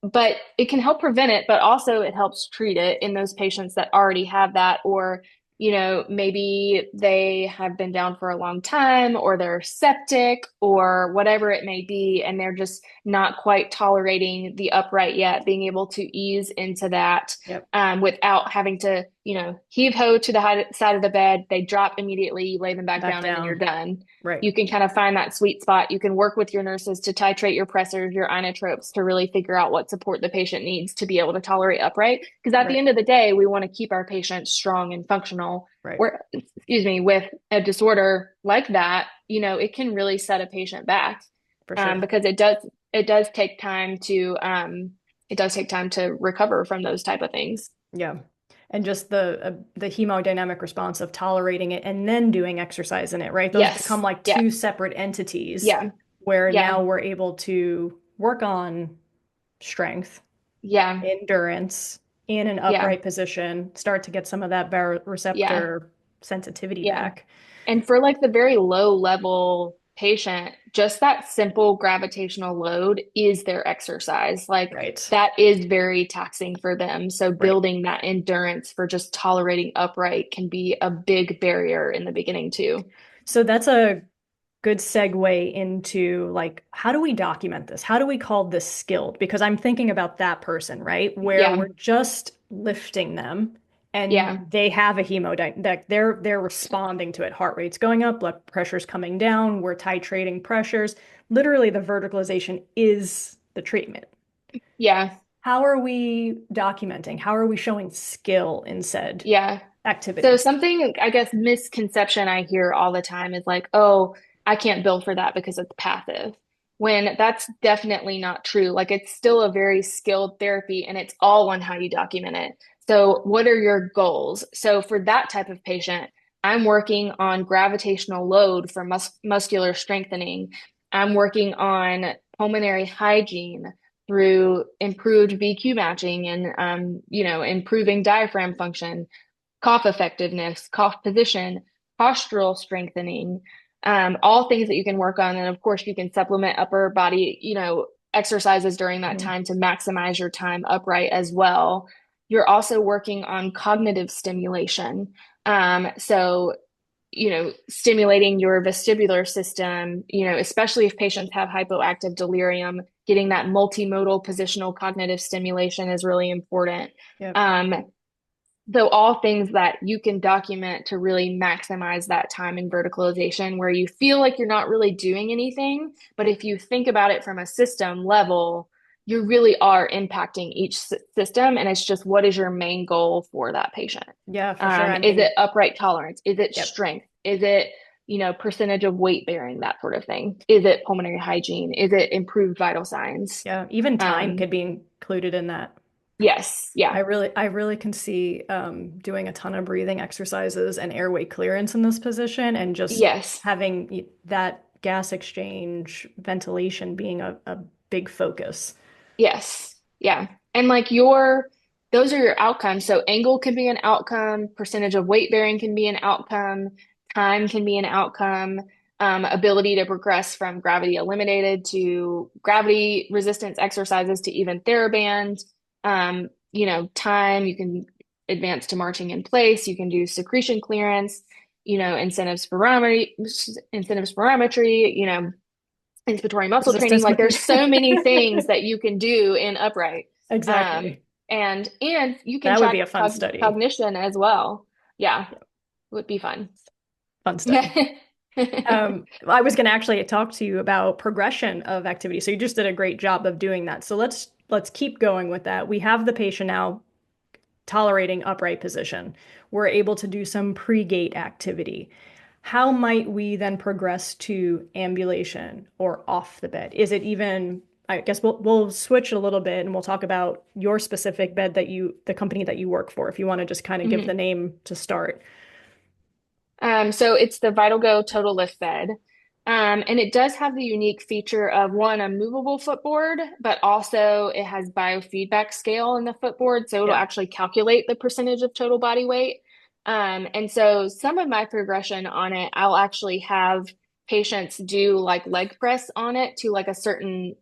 but it can help prevent it, but also it helps treat it in those patients that already have that, or, maybe they have been down for a long time, or they're septic, or whatever it may be, and they're just not quite tolerating the upright yet, being able to ease into that Yep. without having to, heave ho to the side of the bed. They drop immediately, you lay them back Back down, and then you're down. done. Right. You can kind of find that sweet spot. You can work with your nurses to titrate your pressors, your inotropes to really figure out what support the patient needs to be able to tolerate upright. Because at the Right. end of the day, we want to keep our patients strong and functional. Right. Or, excuse me, with a disorder like that, it can really set a patient back For sure. because it does take time to recover from those type of things. Yeah. And just the hemodynamic response of tolerating it and then doing exercise in it, right? Those become Yes. like Yeah. two separate entities Yeah. where Yeah. now we're able to work on strength, Yeah. endurance in an Yeah. upright position, start to get some of that Yeah. baroreceptor sensitivity Yeah. back. And for like the very low level patient, just that simple gravitational load is their exercise. Like Right. that is very taxing for them. So Right. building that endurance for just tolerating upright can be a big barrier in the beginning too. So that's a good segue into like, how do we document this? How do we call this skilled? Because I'm thinking about that person, right? Where Yeah. we're just lifting them and Yeah. they have a hemodynamic, they're responding to it. Heart rate's going up, blood pressure's coming down, we're titrating pressures. Literally, the verticalization is the treatment. Yeah. How are we documenting? How are we showing skill in said Yeah. So activities? something, I guess, misconception I hear all the time is like, oh, I can't bill for that because it's passive. When that's definitely not true. Like it's still a very skilled therapy and it's all on how you document it. So what are your goals? So for that type of patient, I'm working on gravitational load for muscular strengthening. I'm working on pulmonary hygiene through improved VQ matching and improving diaphragm function, cough effectiveness, cough position, postural strengthening, all things that you can work on. And of course, you can supplement upper body, exercises during that Mhm. time to maximize your time upright as well. You're also working on cognitive stimulation. So, stimulating your vestibular system, especially if patients have hypoactive delirium, getting that multimodal positional cognitive stimulation is really important. Yep. Um, So all things that you can document to really maximize that time in verticalization where you feel like you're not really doing anything, but if you think about it from a system level, you really are impacting each system, and it's just what is your main goal for that patient? Yeah, for sure. I Is it mean, upright tolerance? Is it yep. strength? Is it, percentage of weight bearing, that sort of thing? Is it pulmonary hygiene? Is it improved vital signs? Yeah, even time Um, could be included in that. yes, yeah, I really can see doing a ton of breathing exercises and airway clearance in this position, and just yes. having that gas exchange ventilation being a big focus. Yes. Yeah. And like those are your outcomes. So angle can be an outcome, percentage of weight bearing can be an outcome, time can be an outcome, ability to progress from gravity eliminated to gravity resistance exercises to even TheraBand. Time, you can advance to marching in place, you can do secretion clearance, incentives spirometry, inspiratory muscle training. Resistance. Like there's so many things that you can do in upright. Um, Exactly. and you can That would be track a fun study. cognition as well. Yeah, would be fun. Fun study. I was going to actually talk to you about progression of activity. So you just did a great job of doing that. So let's keep going with that. We have the patient now tolerating upright position. We're able to do some pre-gait activity. How might we then progress to ambulation or off the bed? Is it even, I guess we'll switch a little bit and we'll talk about your specific bed the company that you work for, if you want to just kind of give the Mhm. name to start. So it's the VitalGo Total Lift Bed. And it does have the unique feature of one, a movable footboard, but also it has biofeedback scale in the footboard. So it'll Yeah. actually calculate the percentage of total body weight. And so some of my progression on it, I'll actually have patients do like leg press on it to like a certain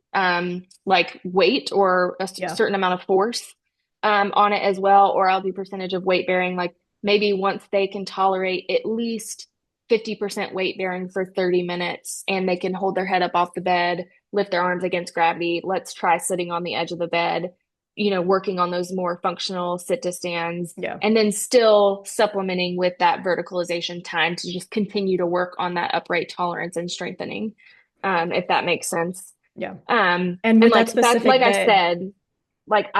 like weight or a Yeah. certain amount of force on it as well. Or I'll do percentage of weight bearing, like maybe once they can tolerate at least 50% weight bearing for 30 minutes and they can hold their head up off the bed, lift their arms against gravity. Let's try sitting on the edge of the bed, working on those more functional sit to stands, Yeah. and then still supplementing with that verticalization time to just continue to work on that upright tolerance and strengthening, if that makes sense. Yeah. And And with that like that's like specific I bed, said, like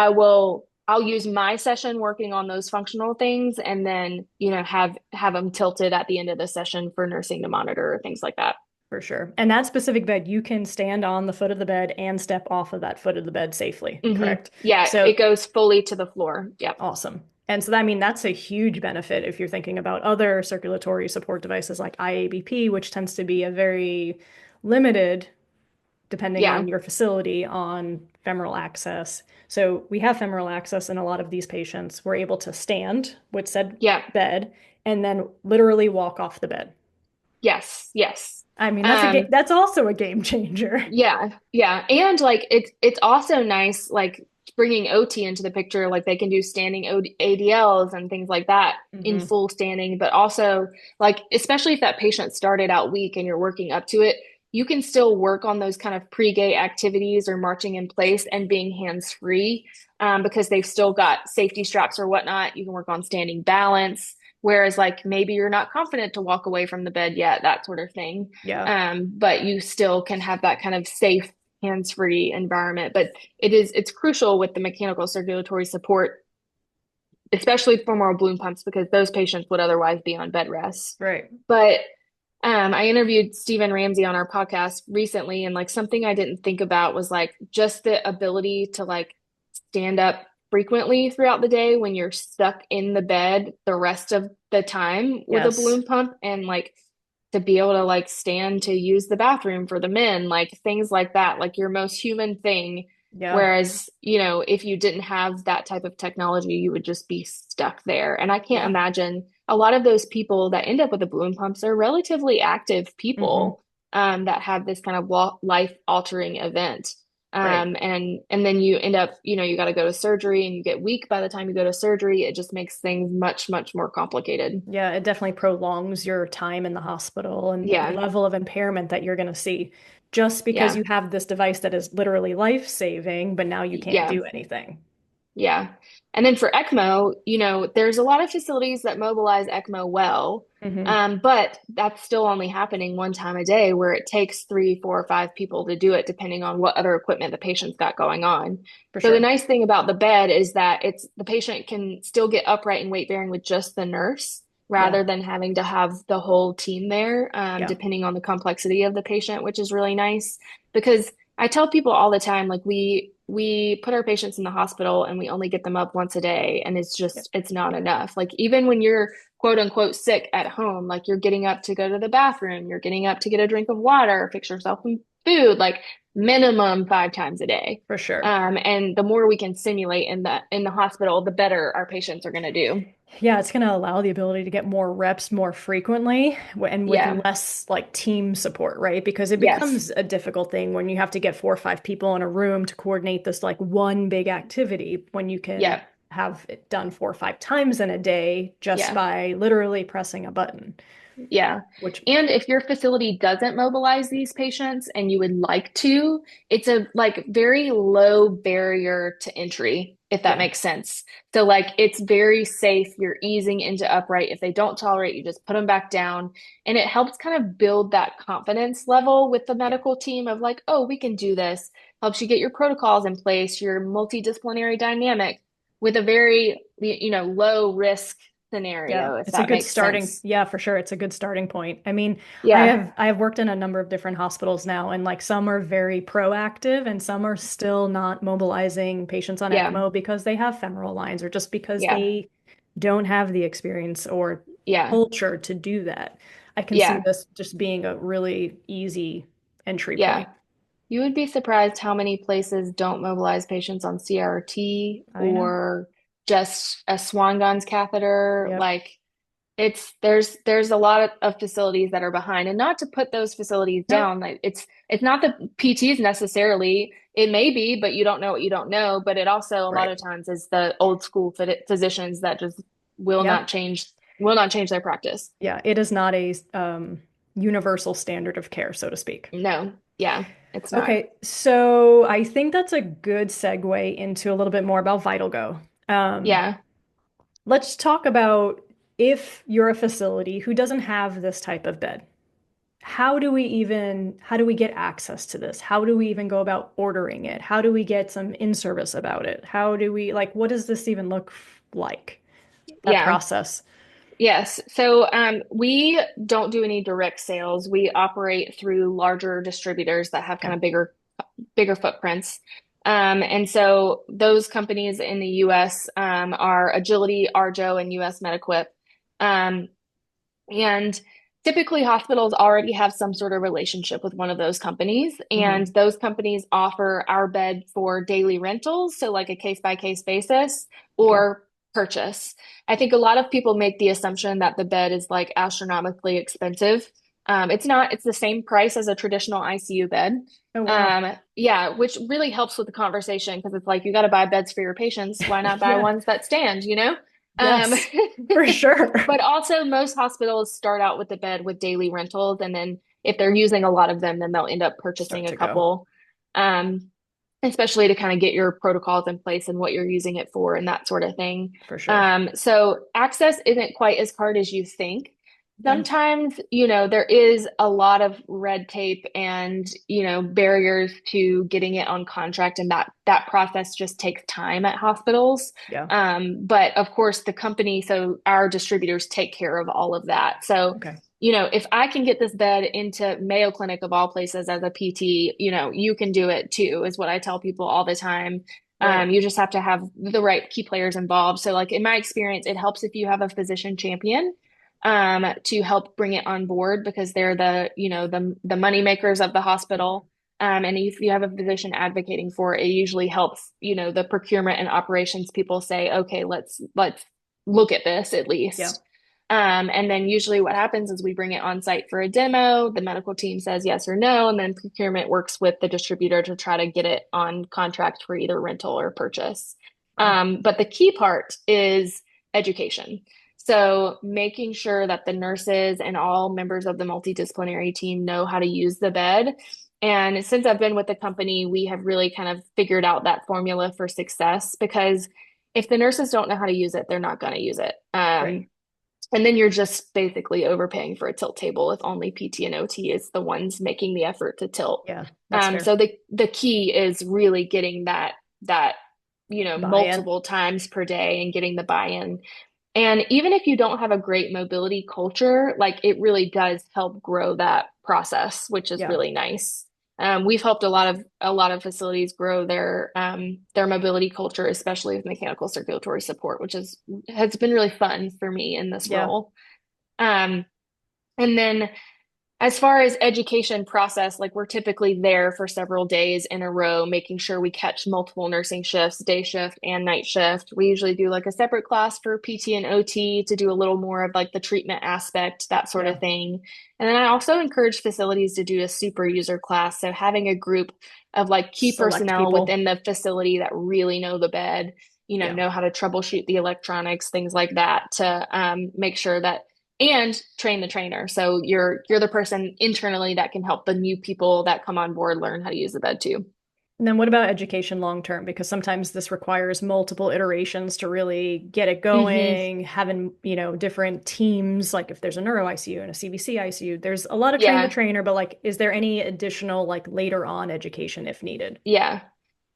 I'll use my session working on those functional things and then, have them tilted at the end of the session for nursing to monitor or things like that. for sure. And that specific bed, you can stand on the foot of the bed and step off of that foot of the bed safely, correct? Yeah, So it goes fully to the floor. Yep. awesome. And so, I mean, that's a huge benefit if you're thinking about other circulatory support devices like IABP, which tends to be a very limited, depending Yeah. on your facility, on femoral access. So we have femoral access in a lot of these patients. We're able to stand with said Yeah. bed and then literally walk off the bed. Yes. Yes. I mean, Um, that's also a game changer. Yeah, yeah. And like it's also nice like bringing OT into the picture, like they can do standing ADLs and things like that in Hmm. full standing, but also like especially if that patient started out weak and you're working up to it, you can still work on those kind of pre-gait activities or marching in place and being hands-free, because they've still got safety straps or whatnot. You can work on standing balance. Whereas, like, maybe you're not confident to walk away from the bed yet, that sort of thing. Yeah. But you still can have that kind of safe, hands-free environment. But it's crucial with the mechanical circulatory support, especially for more balloon pumps, because those patients would otherwise be on bed rest. Right. But I interviewed Stephen Ramsey on our podcast recently, and like something I didn't think about was like just the ability to like stand up frequently throughout the day when you're stuck in the bed the rest of the time with a Yes. balloon pump, and like to be able to like stand to use the bathroom for the men, like things like that, like your most human thing. Yeah. Whereas, if you didn't have that type of technology, you would just be stuck there. And I can't Yeah. imagine a lot of those people that end up with the balloon pumps are relatively active Hmm. people, that have this kind of life altering event. Right. And then you end up, you got to go to surgery and you get weak by the time you go to surgery. It just makes things much, much more complicated. Yeah, it definitely prolongs your time in the hospital and the Yeah. level of impairment that you're going to see just because Yeah. you have this device that is literally life-saving, but now you can't Yeah. do anything. Yeah. And then for ECMO, there's a lot of facilities that mobilize ECMO well, Hmm. but that's still only happening one time a day where it takes three, four, five people to do it, depending on what other equipment the patient's got going on. For So the sure. nice thing about the bed is that the patient can still get upright and weight bearing with just the nurse Yeah. rather than having to have the whole team there, Yeah. depending on the complexity of the patient, which is really nice because I tell people all the time, like we put our patients in the hospital and we only get them up once a day, and Yeah. it's not enough. Like even when you're quote unquote sick at home, like you're getting up to go to the bathroom, you're getting up to get a drink of water, fix yourself some food, like minimum 5 times a day. For sure. And the more we can simulate in the hospital, the better our patients are going to do. Yeah, it's going to allow the ability to get more reps more frequently and with Yeah. less like team support, right? Because it Yes. becomes a difficult thing when you have to get 4 or 5 people in a room to coordinate this like one big activity when you can Yeah. have it done 4 or 5 times in a day just Yeah. by literally pressing a button, Yeah. which, And if your facility doesn't mobilize these patients and you would like to, it's a like very low barrier to entry, if that yeah, makes sense. So like it's very safe. You're easing into upright. If they don't tolerate, you just put them back down. And it helps kind of build that confidence level with the yeah, medical team of like, oh, we can do this. Helps you get your protocols in place, your multidisciplinary dynamic with a very, low risk yeah. scenario, if It's a that good makes starting, sense. yeah, for sure. It's a good starting point. I mean, Yeah. I have worked in a number of different hospitals now, and like some are very proactive and some are still not mobilizing patients on Yeah. ECMO because they have femoral lines or just because Yeah. they don't have the experience or Yeah. culture to do that. I can see Yeah. this just being a really easy entry Yeah. point. You would be surprised how many places don't mobilize patients on CRT I know. or just a Swan-Ganz catheter. Yep. Like there's a lot of facilities that are behind, and not to put those facilities Nope. down. Like it's not the PTs necessarily. It may be, but you don't know what you don't know. But it also a lot Right. of times is the old school physicians that just will Yeah. not change will not change their practice. Yeah. It is not a universal standard of care, so to speak. No. Yeah, it's not. Okay, so I think that's a good segue into a little bit more about VitalGo. Um, Yeah. let's talk about if you're a facility who doesn't have this type of bed. How do we get access to this? How do we even go about ordering it? How do we get some in-service about it? How do we, like, what does this even look like? That Yeah. process. Yes. So we don't do any direct sales. We operate through larger distributors that have kind Okay. of bigger footprints. And so those companies in the US are Agility, Arjo, and US MedEquip. Um, and typically hospitals already have some sort of relationship with one of those companies, and Hmm. those companies offer our bed for daily rentals, so like a case by case basis, Okay. or purchase. I think a lot of people make the assumption that the bed is like astronomically expensive. It's not, it's the same price as a traditional ICU bed. Oh, wow. Yeah, which really helps with the conversation because it's like you got to buy beds for your patients. Why not buy Yeah. ones that stand, you know? Um, Yes, for sure. but also most hospitals start out with the bed with daily rentals, and then if they're using a lot of them, then they'll end up purchasing Start a to go. couple, um, especially to kind of get your protocols in place and what you're using it for and that sort of thing. For sure. So access isn't quite as hard as you think. Okay. Sometimes, there is a lot of red tape and, barriers to getting it on contract, and that process just takes time at hospitals. Yeah. But of course, the company, so our distributors take care of all of that. So, Okay. if I can get this bed into Mayo Clinic of all places as a PT, you can do it too, is what I tell people all the time. Right. You just have to have the right key players involved. So, like in my experience, it helps if you have a physician champion to help bring it on board because they're the money makers of the hospital. And if you have a physician advocating for it, it usually helps, the procurement and operations people say, okay, let's look at this at Yeah. least. And then usually what happens is we bring it on site for a demo. The medical team says yes or no, and then procurement works with the distributor to try to get it on contract for either rental or purchase. Wow. But the key part is education. So making sure that the nurses and all members of the multidisciplinary team know how to use the bed And since I've been with the company, we have really kind of figured out that formula for success because if the nurses don't know how to use it, they're not going to use it. Right. And then you're just basically overpaying for a tilt table if only PT and OT is the ones making the effort to tilt. Yeah, that's fair. So the key is really getting that Buy-in. multiple times per day and getting the buy-in. And even if you don't have a great mobility culture, like it really does help grow that process, which is Yeah. really nice. We've helped a lot of facilities grow their mobility culture, especially with mechanical circulatory support, which has been really fun for me in this Yeah. role. Um, and then as far as education process, like we're typically there for several days in a row, making sure we catch multiple nursing shifts, day shift and night shift. We usually do like a separate class for PT and OT to do a little more of like the treatment aspect, that sort Yeah. of thing. And then I also encourage facilities to do a super user class. So having a group of like key Select personnel people. within the facility that really know the bed, Yeah. know how to troubleshoot the electronics, things like that to make sure that and train the trainer. So you're the person internally that can help the new people that come on board learn how to use the bed too. And then what about education long term? Because sometimes this requires multiple iterations to really get it Hmm. going, having, different teams, like if there's a neuro ICU and a CVC ICU, there's a lot of train the Yeah, trainer, but like, is there any additional, like later on education if needed? yeah.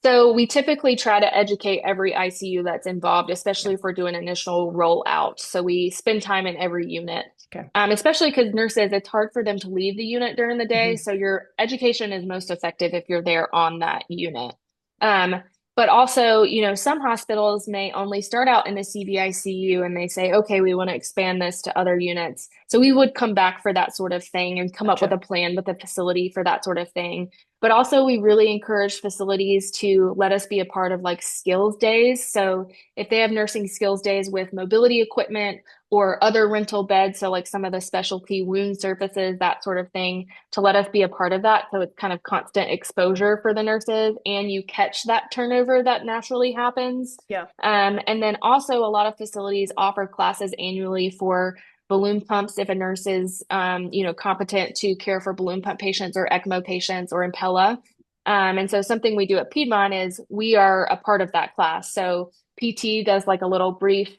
So we typically try to educate every ICU that's involved, Yeah. especially if we're doing initial rollout. So we spend time in every unit, Okay. especially because nurses, it's hard for them to leave the unit during the day. Hmm. So your education is most effective if you're there on that unit. Um, but also, some hospitals may only start out in the CVICU and they say, okay, we want to expand this to other units. So we would come back for that sort of thing and come up with Gotcha. a plan with the facility for that sort of thing. But also, we really encourage facilities to let us be a part of like skills days. So if they have nursing skills days with mobility equipment or other rental beds, so like some of the specialty wound surfaces, that sort of thing, to let us be a part of that. So it's kind of constant exposure for the nurses and you catch that turnover that naturally happens. Yeah. And then also, a lot of facilities offer classes annually for balloon pumps if a nurse is competent to care for balloon pump patients or ECMO patients or Impella. And so something we do at Piedmont is we are a part of that class. So PT does like a little brief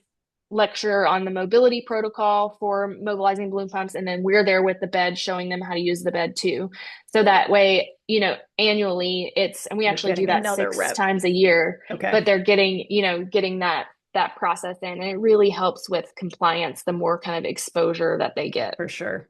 lecture on the mobility protocol for mobilizing balloon pumps, and then we're there with the bed showing them how to use the bed too. So that way, annually and we They're actually do getting that another six rep. times a year, Okay. but they're getting that process in, and it really helps with compliance the more kind of exposure that they get. For sure.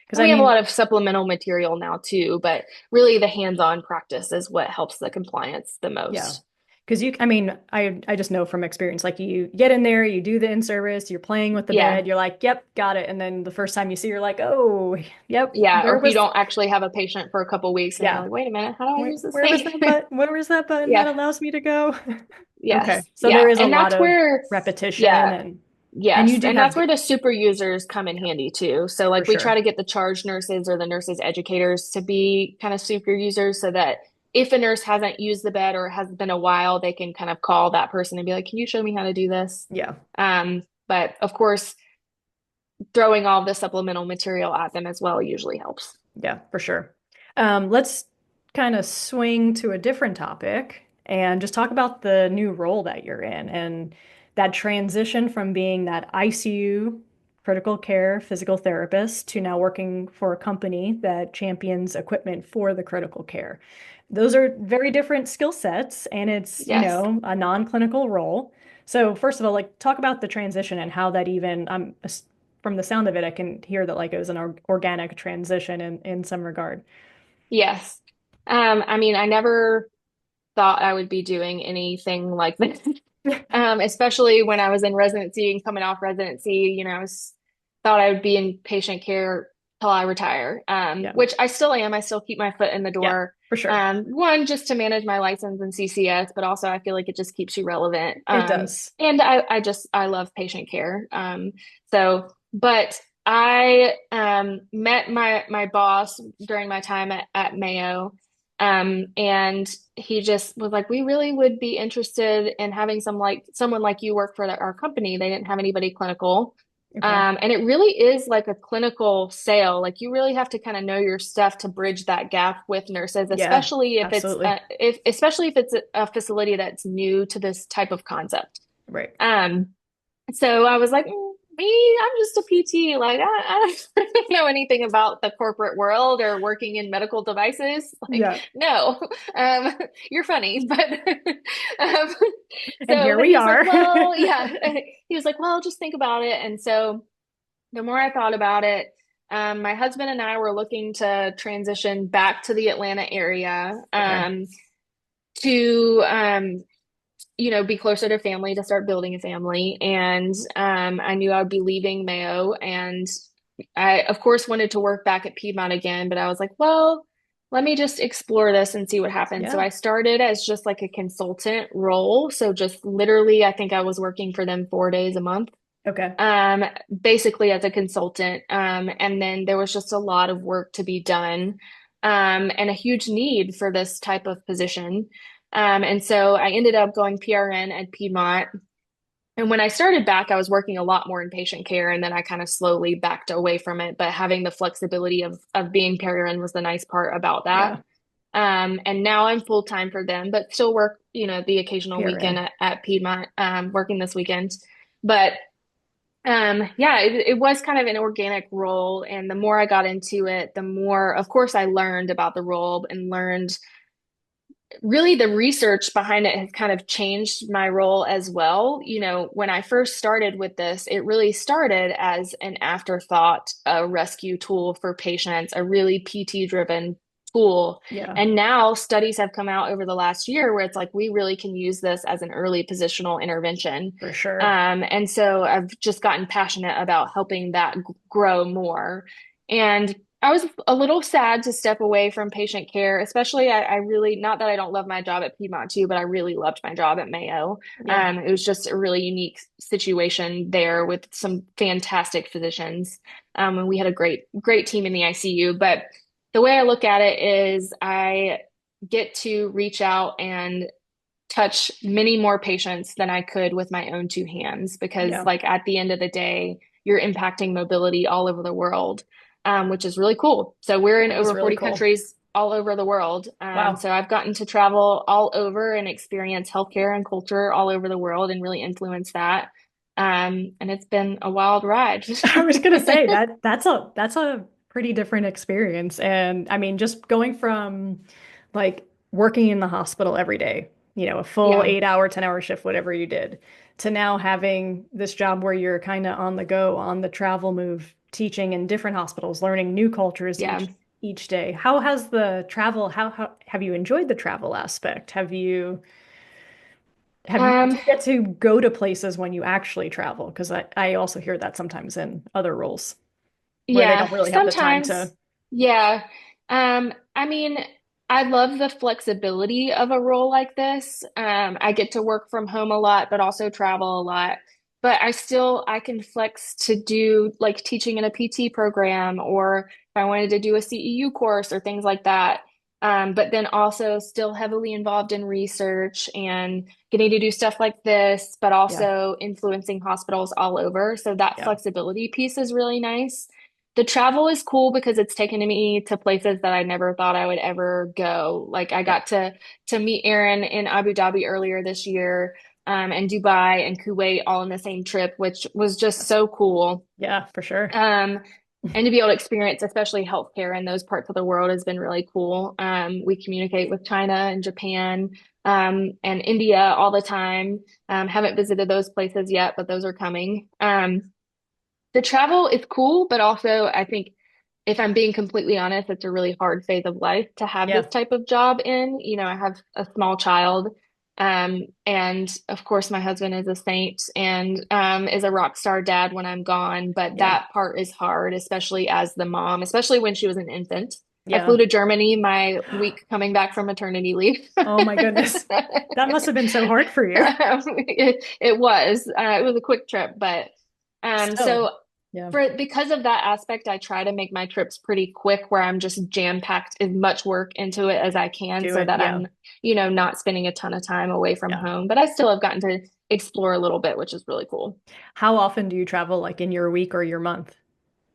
Because And I we have a mean, lot of supplemental material now too, but really the hands-on practice is what helps the compliance the yeah. most. Because I mean, I just know from experience, like you get in there, you do the in-service, you're playing with the Yeah. bed, you're like, yep, got it. And then the first time you see, you're like, oh, yep, Yeah. Or where if you was, don't actually have a patient for a couple weeks and you're yeah, like, wait a minute, how do I use this where was thing? that button? Where was that button that Yeah. allows me to go? Okay. Yes. So there Yeah. is a And lot that's of where, repetition yeah. and you Yes, do and have, that's where the super users come in yeah, handy too. So for like we try sure. to get the charge nurses or the nurses educators to be kind of super users so that if a nurse hasn't used the bed or has been a while, they can kind of call that person and be like, "Can you show me how to do this?" Yeah. But of course, throwing all the supplemental material at them as well usually helps. Yeah, for sure. Let's kind of swing to a different topic and just talk about the new role that you're in and that transition from being that ICU critical care physical therapist to now working for a company that champions equipment for the critical care. Those are very different skill sets, and it's, Yes. a non-clinical role. So first of all, like talk about the transition and how that even, from the sound of it, I can hear that like it was an organic transition in some regard. Yes. I mean, I never thought I would be doing anything like this. Especially when I was in residency and coming off residency, thought I would be in patient care till I retire, Yeah. which I still am. I still keep my foot in the Yeah, door. for sure. One, just to manage my license and CCS, but also I feel like it just keeps you relevant. It does. And I love patient care. But I met my boss during my time at Mayo. And he just was like, we really would be interested in having someone like you work for our company. They didn't have anybody clinical. Okay. And it really is like a clinical sale. Like you really have to kind of know your stuff to bridge that gap with nurses, Yeah, especially if it's absolutely. especially if it's a facility that's new to this type of concept. Right. Um, so I was like, me, I'm just a PT. Like, I don't know anything about the corporate world or working in medical devices. Like, Yeah. no, um, you're funny, but um, And here but we he was like, are. well, yeah. He was like, well, just think about it. And so the more I thought about it, my husband and I were looking to transition back to the Atlanta area, Okay. to be closer to family, to start building a family. And I knew I would be leaving Mayo. And I, of course, wanted to work back at Piedmont again, but I was like, well, let me just explore this and see what happens. So Yeah. I started as just like a consultant role. So just literally, I think I was working for them 4 days a month, Okay. um, basically as a consultant. And then there was just a lot of work to be done, and a huge need for this type of position. And so I ended up going PRN at Piedmont. And when I started back, I was working a lot more in patient care, and then I kind of slowly backed away from it. But having the flexibility of being PRN was the nice part about that. Yeah. And now I'm full time for them, but still work, the occasional weekend PRN. at Piedmont, working this weekend. But yeah, it was kind of an organic role. And the more I got into it, the more, of course, I learned about the role and learned really the research behind it has kind of changed my role as well. When I first started with this, it really started as an afterthought, a rescue tool for patients, a really PT driven tool. Yeah, And now studies have come out over the last year where it's like we really can use this as an early positional intervention. for sure. And so I've just gotten passionate about helping that grow more. And I was a little sad to step away from patient care, especially I really, not that I don't love my job at Piedmont too, but I really loved my job at Mayo. Yeah. It was just a really unique situation there with some fantastic physicians. And we had a great team in the ICU. But the way I look at it is I get to reach out and touch many more patients than I could with my own two hands because, Yeah. like, at the end of the day, you're impacting mobility all over the world, which is really cool. So we're in That is over really 40 cool. countries all over the world. Wow. So I've gotten to travel all over and experience healthcare and culture all over the world and really influence that. And it's been a wild ride. I was gonna say that that's a pretty different experience. And I mean, just going from like working in the hospital every day, a full Yeah, 8 hour, 10-hour shift, whatever you did, to now having this job where you're kind of on the go, on the travel move, teaching in different hospitals, learning new cultures yeah. each day. How has the travel, how have you enjoyed the travel aspect? Do Um, you get to go to places when you actually travel? Because I also hear that sometimes in other roles where they don't Yeah, really have the time sometimes. to. Yeah. I mean, I love the flexibility of a role like this. I get to work from home a lot, but also travel a lot. But I can flex to do like teaching in a PT program or if I wanted to do a CEU course or things like that. But then also still heavily involved in research and getting to do stuff like this, but Yeah, also influencing hospitals all over. So that yeah, flexibility piece is really nice. The travel is cool because it's taken me to places that I never thought I would ever go. Like I yeah, got to meet Aaron in Abu Dhabi earlier this year, and Dubai and Kuwait all in the same trip, which was just so cool. yeah, for sure. Um, and to be able to experience, especially healthcare in those parts of the world, has been really cool. We communicate with China and Japan, and India all the time. Haven't visited those places yet, but those are coming. The travel is cool, but also I think if I'm being completely honest, it's a really hard phase of life to have this Yeah, type of job in. I have a small child, and of course my husband is a saint and is a rock star dad when I'm gone, but yeah, that part is hard, especially as the mom, especially when she was an infant. I flew yeah. to Germany my week coming back from maternity leave. Oh my goodness. That must have been so hard for you. It was a quick trip, but Still, so yeah, because of that aspect, I try to make my trips pretty quick where I'm just jam-packed as much work into it as I can do so it. that Yeah, I'm, not spending a ton of time away from yeah. home. But I still have gotten to explore a little bit, which is really cool. How often do you travel, like in your week or your month?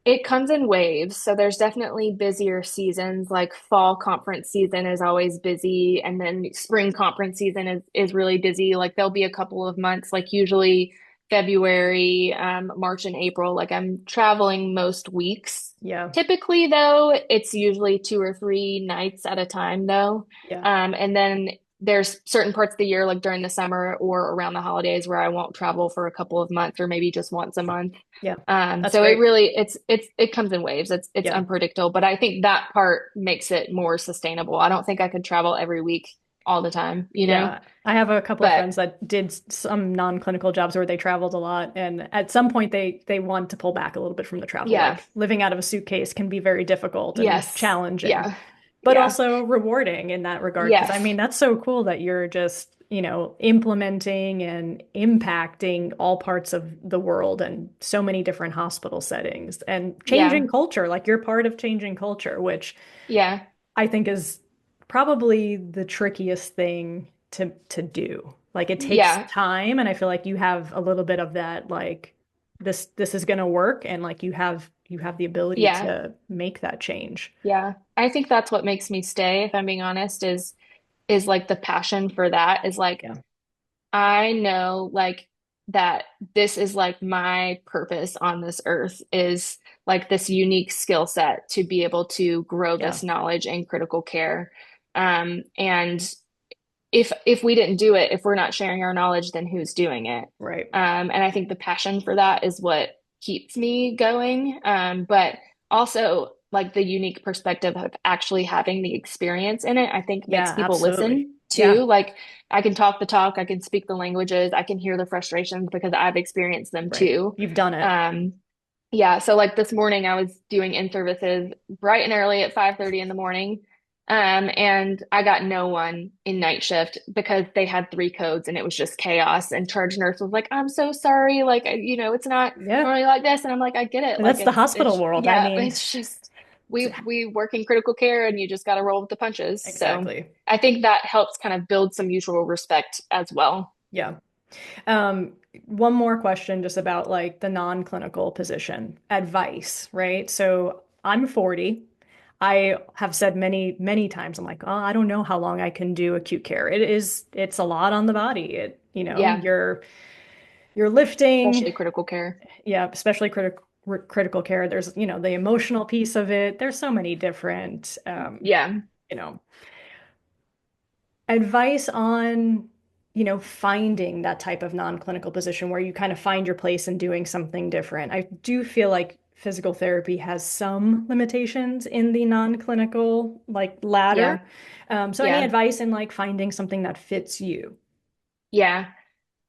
It comes in waves. So there's definitely busier seasons, like fall conference season is always busy, and then spring conference season is really busy. Like there'll be a couple of months, like usually February, March and April. Like I'm traveling most weeks. Yeah. Typically, though, it's usually 2 or 3 nights at a time, though. Yeah. And then there's certain parts of the year, like during the summer or around the holidays, where I won't travel for a couple of months or maybe just once a month. Yeah. That's So it great. really it comes in waves. It's Yeah. unpredictable, but I think that part makes it more sustainable. I don't think I could travel every week all the time, you know? Yeah, I have a couple of But friends that did some non-clinical jobs where they traveled a lot, and at some point they want to pull back a little bit from the travel. yeah, Like living out of a suitcase can be very difficult and yes, challenging, yeah, but yeah, also rewarding in that regard. Because I yes, mean, that's so cool that you're just, implementing and impacting all parts of the world and so many different hospital settings and changing yeah, culture. Like you're part of changing culture, which yeah, I think is probably the trickiest thing to do. Like it takes yeah, time, and I feel like you have a little bit of that, like this is gonna work, and like you have the ability yeah, to make that change. yeah. I think that's what makes me stay, if I'm being honest, is like the passion for that is like Yeah, I know like that this is like my purpose on this earth is like this unique skill set to be able to grow yeah, this knowledge in critical care. And if we didn't do it, if we're not sharing our knowledge, then who's doing it? right. And I think the passion for that is what keeps me going. But also like the unique perspective of actually having the experience in it, I think makes Yeah, people absolutely. listen too. Yeah, Like I can talk the talk, I can speak the languages, I can hear the frustrations because I've experienced them right. too. You've done it. Um, yeah, so like this morning I was doing in-services bright and early at 5:30 in the morning. And I got no one in night shift because they had 3 codes and it was just chaos. And charge nurse was like, "I'm so sorry. Like, it's not Yeah. normally like this." And I'm like, "I get it. And Like that's the hospital world. I yeah, mean, it's just we work in critical care and you just got to roll with the punches." So exactly. I think that helps kind of build some mutual respect as well. Yeah. Um, one more question just about like the non-clinical position advice, right? So I'm 40. I have said many, many times, I'm like, oh, I don't know how long I can do acute care. It's a lot on the body. Yeah, You're lifting, especially critical care. yeah, especially critical care. There's, the emotional piece of it. There's so many different, Yeah. you know, advice on, finding that type of non-clinical position where you kind of find your place in doing something different. I do feel like physical therapy has some limitations in the non-clinical like ladder. Yeah. So any Yeah. advice in like finding something that fits you? Yeah.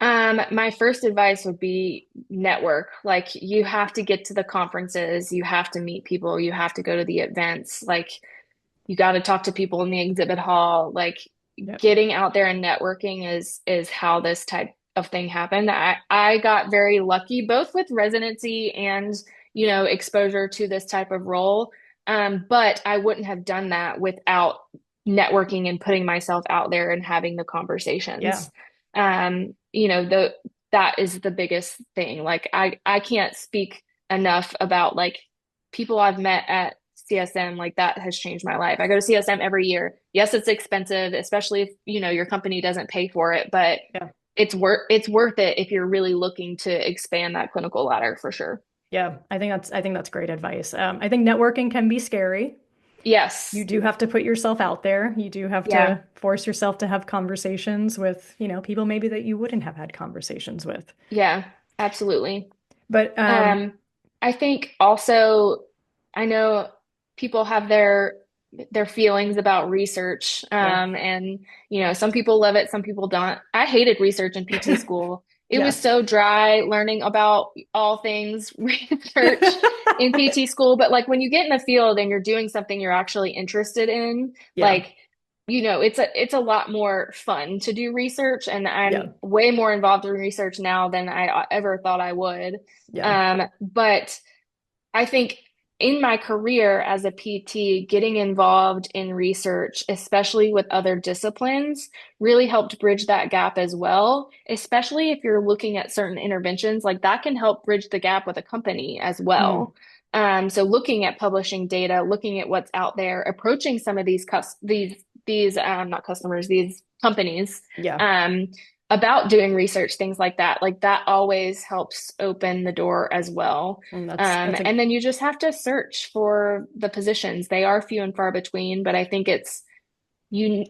My first advice would be network. Like you have to get to the conferences, you have to meet people, you have to go to the events. Like you got to talk to people in the exhibit hall. Like Yep. getting out there and networking is how this type of thing happened. I got very lucky both with residency and, exposure to this type of role. But I wouldn't have done that without networking and putting myself out there and having the Yeah. conversations. That is the biggest thing. Like I can't speak enough about like people I've met at CSM, like that has changed my life. I go to CSM every year. Yes, it's expensive, especially if, your company doesn't pay for it, but Yeah. it's worth it if you're really looking to expand that clinical ladder for sure. Yeah. I think that's great advice. I think networking can be scary. You Yes. do have to put yourself out there. You do have Yeah. to force yourself to have conversations with, people maybe that you wouldn't have had conversations with. Yeah, absolutely. But Um, I think also, I know people have their feelings about research, yeah. and some people love it, some people don't. I hated research in PT school. It was Yeah. so dry learning about all things research in PT school, but like when you get in the field and you're doing something you're actually interested in, Yeah. like it's a lot more fun to do research, and I'm Yeah. way more involved in research now than I ever thought I would. Yeah. But I think in my career as a PT, getting involved in research, especially with other disciplines, really helped bridge that gap as well, especially if you're looking at certain interventions, like that can help bridge the gap with a company as Mm, well. So looking at publishing data, looking at what's out there, approaching some of these not customers, these companies, yeah. um, about doing research, things like that always helps open the door as well. And that's a And then you just have to search for the positions. They are few and far between, but I think it's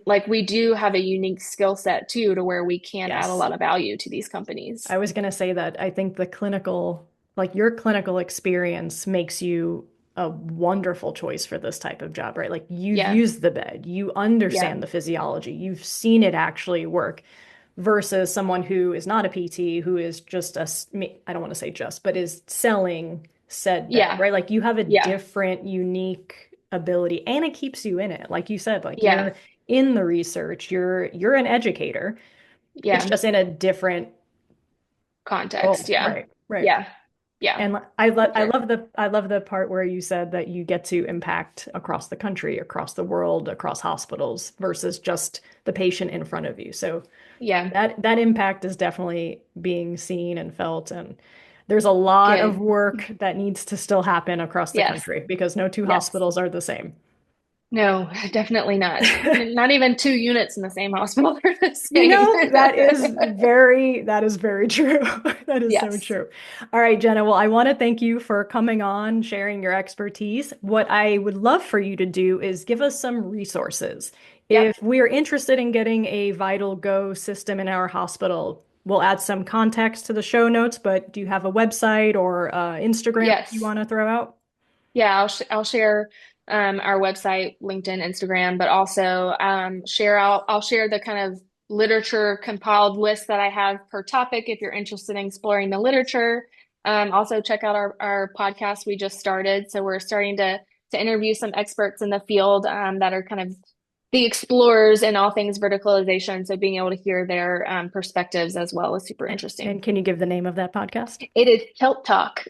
like we do have a unique skill set too, to where we can add a yes. lot of value to these companies. I was going to say that I think like your clinical experience makes you a wonderful choice for this type of job, right? Like you've Yeah, used the bed, you yeah, understand the physiology, you've seen it actually work versus someone who is not a PT, who is just I don't want to say just, but is selling said bed, yeah, right? Like you have a yeah, different, unique ability and it keeps you in it. Like you said, like yeah, you're in the research, you're an educator. It's yeah. just in a different Context. role. Yeah, Right, right. yeah, yeah, And for sure. I love the part where you said that you get to impact across the country, across the world, across hospitals versus just the patient in front of you. So Yeah, that impact is definitely being seen and felt, and there's a lot of good. work that needs to still happen across the Yes, country because no two yes. hospitals are the same. No, definitely not. Not even two units in the same hospital are the You same. know, that is very true. That is so Yes. true. All right, Jenna. Well, I want to thank you for coming on, sharing your expertise. What I would love for you to do is give us some resources. Yep. If we are interested in getting a Vital Go system in our hospital, we'll add some context to the show notes, but do you have a website or Instagram you Yes. want to throw out? Yeah, I'll share our website, LinkedIn, Instagram, but also I'll share the kind of literature compiled list that I have per topic if you're interested in exploring the literature. Also check out our podcast we just started. So we're starting to interview some experts in the field that are kind of the explorers in all things verticalization. So being able to hear their perspectives as well is super And interesting. can you give the name of that podcast? It is Kelp Talk.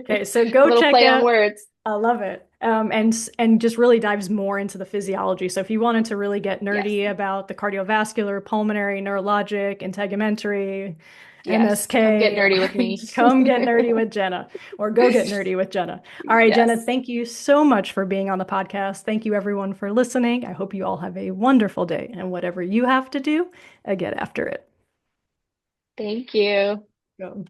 Okay, so A go little check play on out. words. I love it. And just really dives more into the physiology. So if you wanted to really get Yes. nerdy about the cardiovascular, pulmonary, neurologic, integumentary, Yes, come get MSK, nerdy with me. come get nerdy with Jenna or go get nerdy with Jenna. All right, Jenna, Yes. thank you so much for being on the podcast. Thank you everyone for listening. I hope you all have a wonderful day and whatever you have to do, get after it. Thank you. Go.